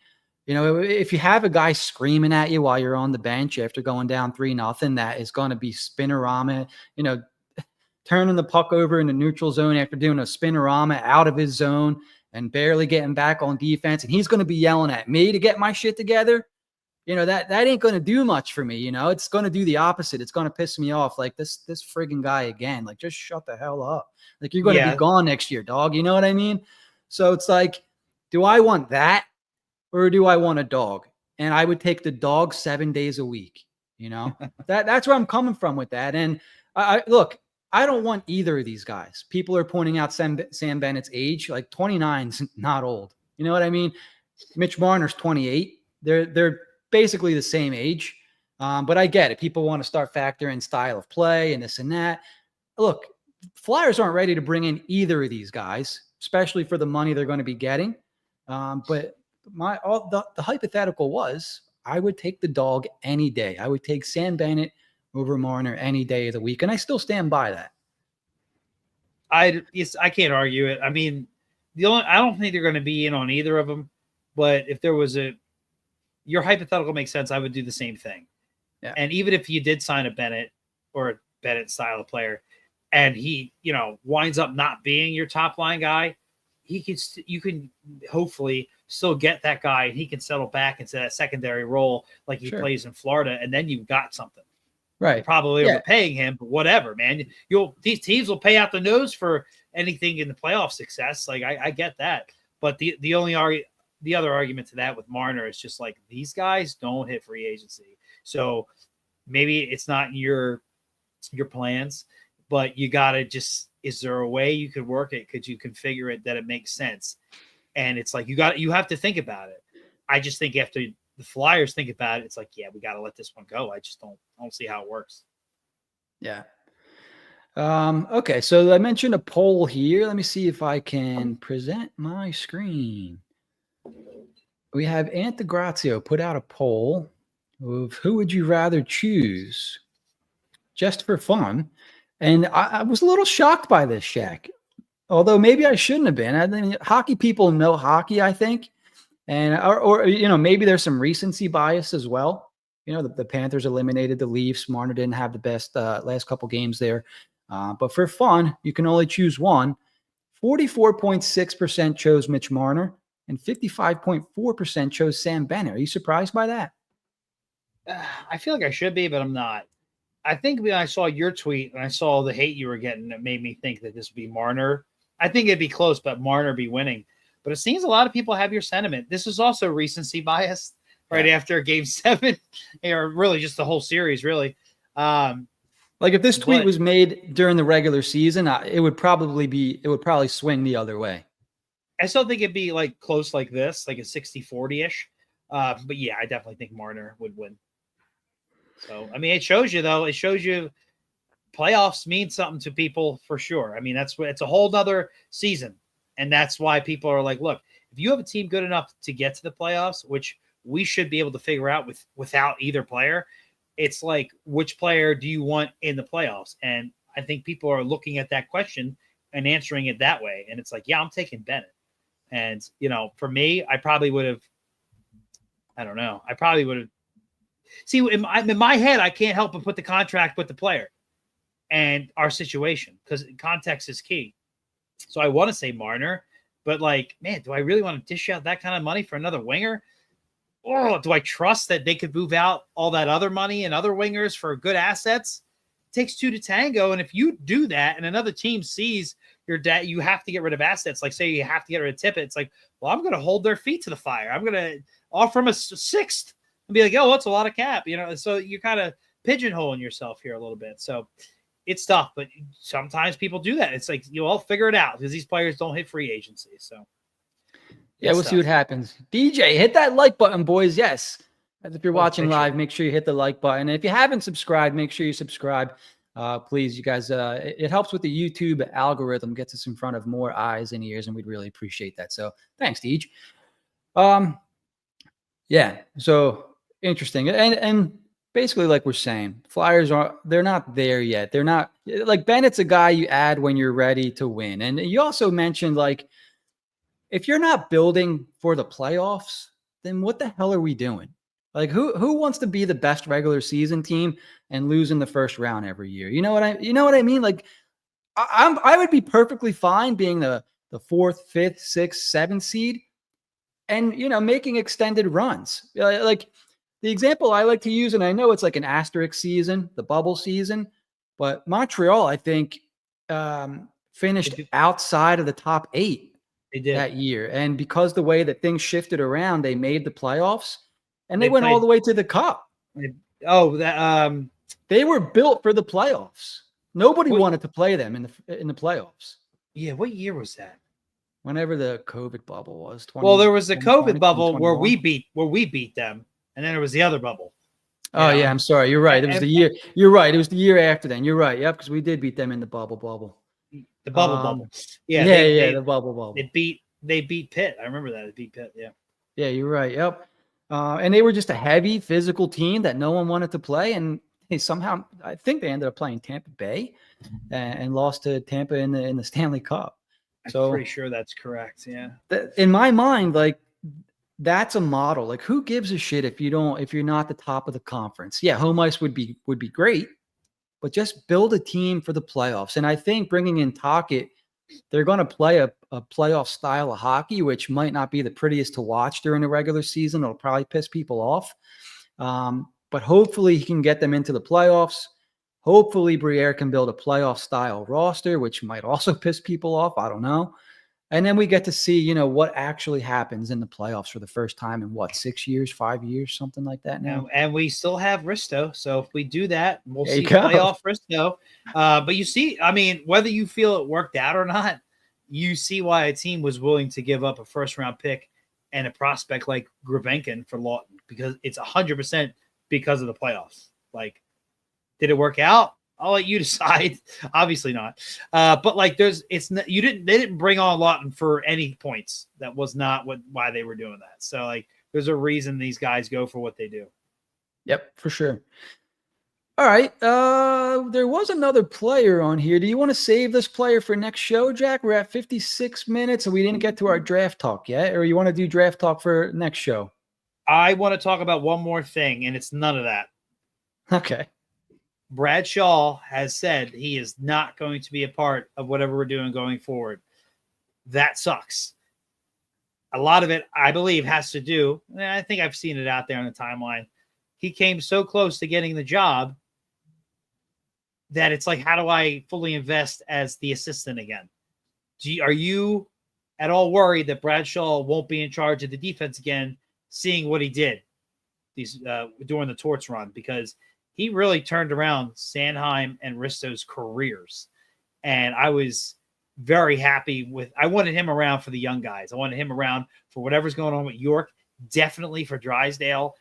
if you have a guy screaming at you while you're on the bench after going down 3-0, that is going to be spinorama, turning the puck over in the neutral zone after doing a spinorama out of his zone and barely getting back on defense. And he's going to be yelling at me to get my shit together. That ain't going to do much for me. It's going to do the opposite. It's going to piss me off. Like, this friggin' guy again, like, just shut the hell up. Like, you're going to be gone next year, dog. You know what I mean? So it's like, do I want that or do I want a dog? And I would take the dog 7 days a week. That's where I'm coming from with that. And look, I don't want either of these guys. People are pointing out Sam Bennett's age, like 29's not old. You know what I mean? Mitch Marner's 28. They're basically the same age. But I get it. People want to start factoring style of play and this and that. Look, Flyers aren't ready to bring in either of these guys, especially for the money they're going to be getting. But the hypothetical was I would take the dog any day. I would take Sam Bennett over Marner any day of the week, and I still stand by that. I can't argue it. I mean, I don't think they're going to be in on either of them. But if there was your hypothetical makes sense, I would do the same thing. Yeah. And even if you did sign a Bennett or a Bennett style of player, and he, winds up not being your top line guy, you can hopefully still get that guy, and he can settle back into that secondary role like he plays in Florida, and then you've got something. Right. You're probably overpaying him, but whatever, man. These teams will pay out the nose for anything in the playoff success. Like I get that, but the other argument to that with Marner is just like these guys don't hit free agency, so maybe it's not your plans, but you gotta just. Is there a way you could work it? Could you configure it that it makes sense? And it's like you have to think about it. I just think after the Flyers think about it, it's like, yeah, we got to let this one go. I just don't see how it works. Yeah. Okay, so I mentioned a poll here. Let me see if I can present my screen. We have Antagrazio put out a poll of who would you rather choose, just for fun. And I was a little shocked by this, Shaq. Although maybe I shouldn't have been. I mean, hockey people know hockey, I think. And or maybe there's some recency bias as well. The Panthers eliminated the Leafs. Marner didn't have the best last couple games there. But for fun, you can only choose one. 44.6% chose Mitch Marner and 55.4% chose Sam Bennett. Are you surprised by that? I feel like I should be, but I'm not. I think when I saw your tweet and I saw the hate you were getting, it made me think that this would be Marner. I think it'd be close, but Marner be winning. But it seems a lot of people have your sentiment. This is also recency bias right after Game 7, or really just the whole series, really. Like if this tweet was made during the regular season, it would probably swing the other way. I still think it'd be like close like this, like a 60-40-ish. But yeah, I definitely think Marner would win. So, I mean, it shows you playoffs mean something to people for sure. I mean, it's a whole nother season. And that's why people are like, look, if you have a team good enough to get to the playoffs, which we should be able to figure out without either player, it's like, which player do you want in the playoffs? And I think people are looking at that question and answering it that way. And it's like, yeah, I'm taking Bennett. And, for me, I probably would have, see, in my head, I can't help but put the contract with the player and our situation because context is key. So I want to say Marner, but like, man, do I really want to dish out that kind of money for another winger? Or do I trust that they could move out all that other money and other wingers for good assets? It takes two to tango. And if you do that and another team sees your debt, you have to get rid of assets. Like say you have to get rid of Tippett. It's like, well, I'm going to hold their feet to the fire. I'm going to offer them a sixth and be like, oh, that's a lot of cap, so you're kind of pigeonholing yourself here a little bit. So it's tough, but sometimes people do that. It's like, I'll figure it out because these players don't hit free agency. So yeah, we'll see what happens. DJ, hit that like button, boys. Yes. As if you're watching live, make sure you hit the like button. And if you haven't subscribed, make sure you subscribe. Please, you guys, it helps with the YouTube algorithm, gets us in front of more eyes and ears, and we'd really appreciate that. So thanks, Deej. Yeah, so interesting. And basically, like we're saying, Flyers they're not there yet. They're not like Bennett's a guy you add when you're ready to win. And you also mentioned like, if you're not building for the playoffs, then what the hell are we doing? Like who wants to be the best regular season team and lose in the first round every year? You know what I mean? Like I would be perfectly fine being the 4th, 5th, 6th, 7th seed and, making extended runs. Like the example I like to use, and I know it's like an asterisk season, the bubble season, but Montreal, I think, finished outside of the top 8 They did. that year. And because the way that things shifted around, they made the playoffs and They they went all played- the way to the cup. They were built for the playoffs. Nobody wanted to play them in the playoffs. Yeah, what year was that? Whenever the COVID bubble was. Well, there was the COVID bubble where we beat them, and then there was the other bubble. Oh yeah, I'm sorry. You're right. It was the year. You're right. It was the year after then. You're right. Yep, because we did beat them in the bubble. The bubble. Yeah, the bubble. They beat Pitt. I remember that. They beat Pitt. Yeah. Yeah, you're right. Yep. And they were just a heavy physical team that no one wanted to play, and they somehow, I think they ended up playing Tampa Bay and lost to Tampa in the Stanley Cup. So I'm pretty sure that's correct. Yeah. In my mind, like, that's a model. Like, who gives a shit if you're not the top of the conference? Yeah, home ice would be great, but just build a team for the playoffs. And I think bringing in Tocchet, they're going to play a playoff style of hockey, which might not be the prettiest to watch during the regular season. It'll probably piss people off. But hopefully he can get them into the playoffs. Hopefully Briere can build a playoff style roster, which might also piss people off. I don't know. And then we get to see, what actually happens in the playoffs for the first time in 6 years, 5 years, something like that now. And we still have Risto. So if we do that, we'll see playoff Risto. But you see, I mean, whether you feel it worked out or not, you see why a team was willing to give up a first-round pick and a prospect like Gravenkin for Lawton, because it's 100% because of the playoffs. Like, did it work out? I'll let you decide. Obviously not. But like, they didn't bring on Lawton for any points. That was not why they were doing that. So like, there's a reason these guys go for what they do. Yep, for sure. All right. There was another player on here. Do you want to save this player for next show, Jack? We're at 56 minutes and we didn't get to our draft talk yet. Or you want to do draft talk for next show? I want to talk about one more thing, and it's none of that. Okay. Brad Shaw has said he is not going to be a part of whatever we're doing going forward. That sucks. A lot of it, I believe, has to do, and I think I've seen it out there on the timeline. He came so close to getting the job that it's like, how do I fully invest as the assistant again? Are you at all worried that Brad Shaw won't be in charge of the defense again, seeing what he did during the Torts run? Because he really turned around Sanheim and Risto's careers. And I was very happy I wanted him around for the young guys. I wanted him around for whatever's going on with York, definitely for Drysdale.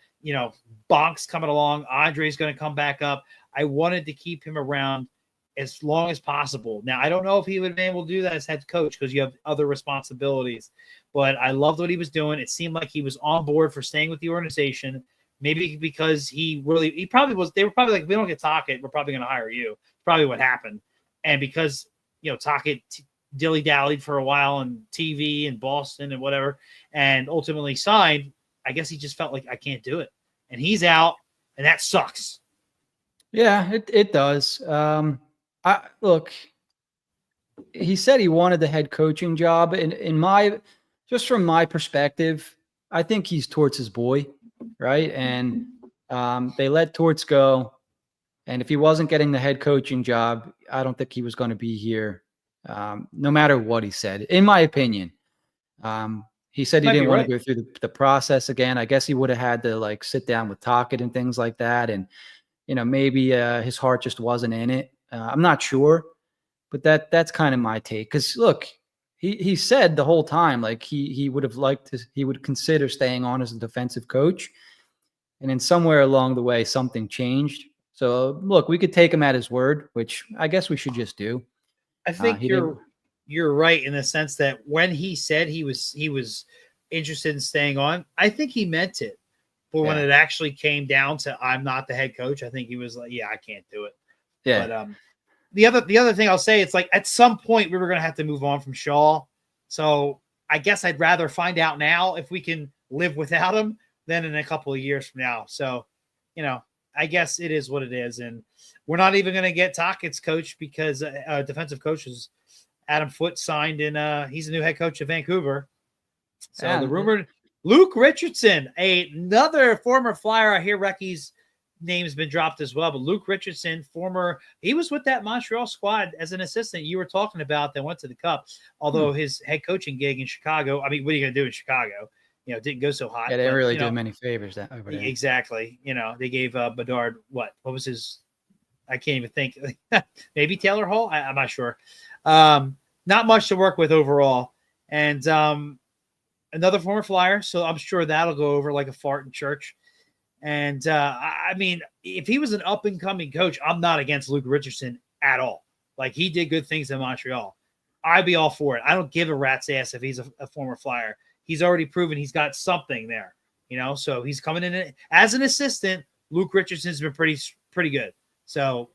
Bonk's coming along. Andre's going to come back up. I wanted to keep him around as long as possible. Now, I don't know if he would have been able to do that as head coach because you have other responsibilities, but I loved what he was doing. It seemed like he was on board for staying with the organization. Maybe because he probably was. They were probably like, we don't get Tocchet, we're probably going to hire you. Probably what happened. And because, Tocchet dilly-dallied for a while on TV in Boston and whatever, and ultimately signed, I guess he just felt like, I can't do it. And he's out, and that sucks. Yeah, it does. Look, he said he wanted the head coaching job. Just from my perspective, I think he's Torts' his boy. Right. And they let Torts go. And if he wasn't getting the head coaching job, I don't think he was going to be here, no matter what he said, in my opinion. He said he didn't want to go through the process again. I guess he would have had to sit down with Tocchet and things like that. And, maybe his heart just wasn't in it. I'm not sure, but that's kind of my take. Because look, he said the whole time, he would have he would consider staying on as a defensive coach. And then somewhere along the way, something changed. So look, we could take him at his word, which I guess we should just do. I think you're right in the sense that when he said he was interested in staying on, I think he meant it. But when it actually came down to, I'm not the head coach, I think he was like, yeah, I can't do it. Yeah. But the other thing I'll say, it's like at some point we were going to have to move on from Shaw. So I guess I'd rather find out now if we can live without him than in a couple of years from now. So, I guess it is what it is. And we're not even going to get Tocchet's coach because defensive coach is Adam Foote signed and he's the new head coach of Vancouver. So the rumored Luke Richardson, another former Flyer. I hear Recky's names been dropped as well, but Luke Richardson, he was with that Montreal squad as an assistant you were talking about that went to the Cup, although his head coaching gig in Chicago, I mean, what are you going to do in Chicago? Didn't go so hot. Yeah, they didn't really do many favors that over there. Exactly. They gave Bedard, what was his, I can't even think, maybe Taylor Hall? I'm not sure. Not much to work with overall. And another former Flyer, so I'm sure that'll go over like a fart in church. And I mean, if he was an up-and-coming coach, I'm not against Luke Richardson at all. Like, he did good things in Montreal. I'd be all for it. I don't give a rat's ass if he's a former Flyer. He's already proven he's got something there, so he's coming in as an assistant. Luke Richardson's been pretty good. So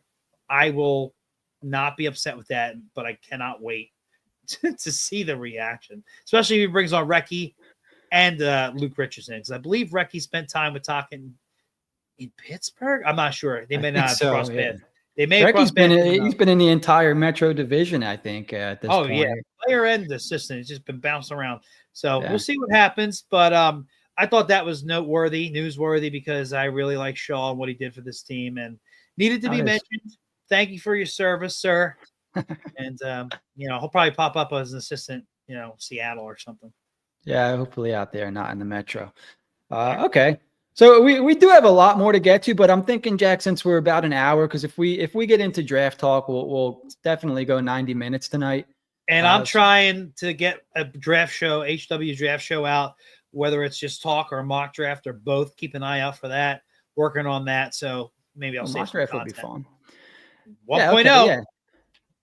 I will not be upset with that, but I cannot wait to see the reaction, especially if he brings on Recchi and Luke Richardson, because I believe Recchi spent time with Tocchet in Pittsburgh. I'm not sure. They may not have crossed paths. They may have crossed paths. He's been in the entire Metro division, I think, at this point. Oh, yeah. Player and assistant. He's just been bouncing around. So we'll see what happens. But I thought that was newsworthy, because I really like Shaw and what he did for this team and needed to be mentioned. Thank you for your service, sir. And, he'll probably pop up as an assistant, Seattle or something. Yeah, hopefully out there, not in the Metro. Okay. So we do have a lot more to get to, but I'm thinking, Jack, since we're about an hour, because if we get into draft talk, we'll definitely go 90 minutes tonight. And I'm trying to get a draft show, HW draft show out, whether it's just talk or mock draft or both. Keep an eye out for that. Working on that. So maybe I'll save mock draft will be fun. 1.0. Yeah.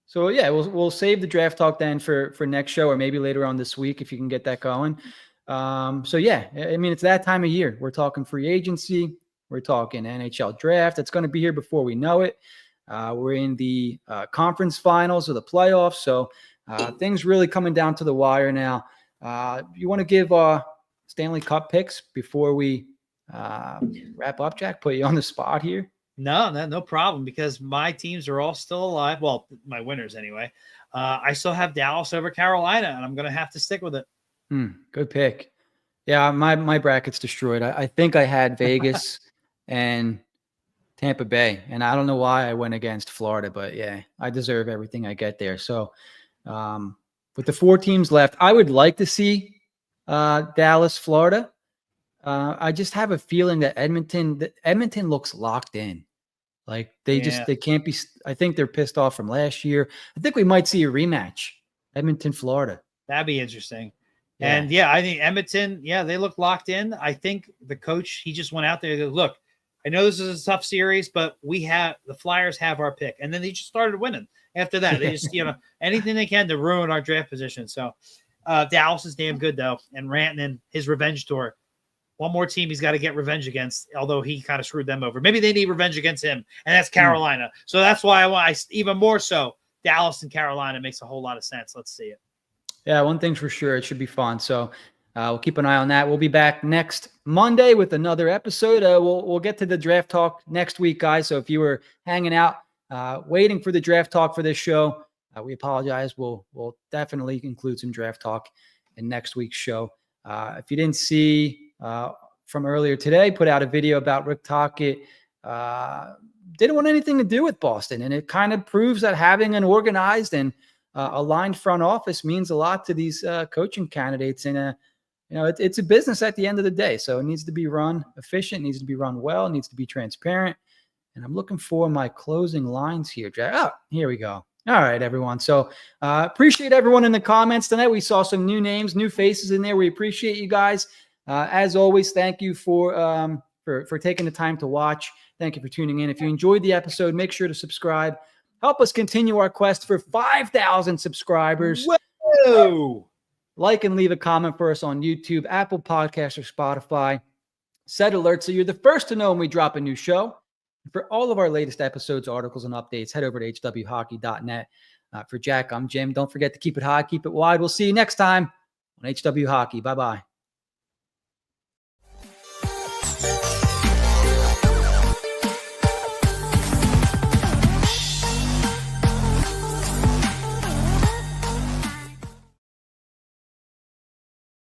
So we'll save the draft talk then for next show, or maybe later on this week if you can get that going. So yeah, I mean, it's that time of year. We're talking free agency. We're talking NHL draft. It's going to be here before we know it. We're in the conference finals or the playoffs. So things really coming down to the wire now. You want to give Stanley Cup picks before we wrap up, Jack? Put you on the spot here. No problem, because my teams are all still alive. Well, my winners anyway. I still have Dallas over Carolina, and I'm going to have to stick with it. Good pick. Yeah, my bracket's destroyed. I think I had Vegas and Tampa Bay, and I don't know why I went against Florida, but yeah, I deserve everything I get there. So with the 4 teams left, I would like to see Dallas, Florida. I just have a feeling that Edmonton looks locked in. Like they can't be. I think they're pissed off from last year. I think we might see a rematch, Edmonton, Florida. That'd be interesting. Yeah. And I think Edmonton, they look locked in. I think the coach, he just went out there and goes, look, I know this is a tough series, but the Flyers have our pick. And then they just started winning after that. They just, anything they can to ruin our draft position. So Dallas is damn good though. And Rantanen, his revenge tour. One more team he's got to get revenge against, although he kind of screwed them over. Maybe they need revenge against him, and that's Carolina. So that's why I even more so, Dallas and Carolina makes a whole lot of sense. Let's see it. Yeah, one thing's for sure. It should be fun. So we'll keep an eye on that. We'll be back next Monday with another episode. We'll get to the draft talk next week, guys. So if you were hanging out, waiting for the draft talk for this show, we apologize. We'll definitely include some draft talk in next week's show. If you didn't see from earlier today, put out a video about Rick Tocchet. Didn't want anything to do with Boston, and it kind of proves that having an organized and aligned front office means a lot to these coaching candidates. And it's a business at the end of the day, so it needs to be run efficient, needs to be run well, needs to be transparent. And I'm looking for my closing lines here, Jack. Oh, here we go. All right, everyone. So appreciate everyone in the comments tonight. We saw some new names, new faces in there. We appreciate you guys. As always, thank you for taking the time to watch. Thank you for tuning in. If you enjoyed the episode, make sure to subscribe. Help us continue our quest for 5,000 subscribers. Whoa! Like and leave a comment for us on YouTube, Apple Podcasts, or Spotify. Set alerts so you're the first to know when we drop a new show. For all of our latest episodes, articles, and updates, head over to hwhockey.net. For Jack, I'm Jim. Don't forget to keep it high, keep it wide. We'll see you next time on HW Hockey. Bye-bye.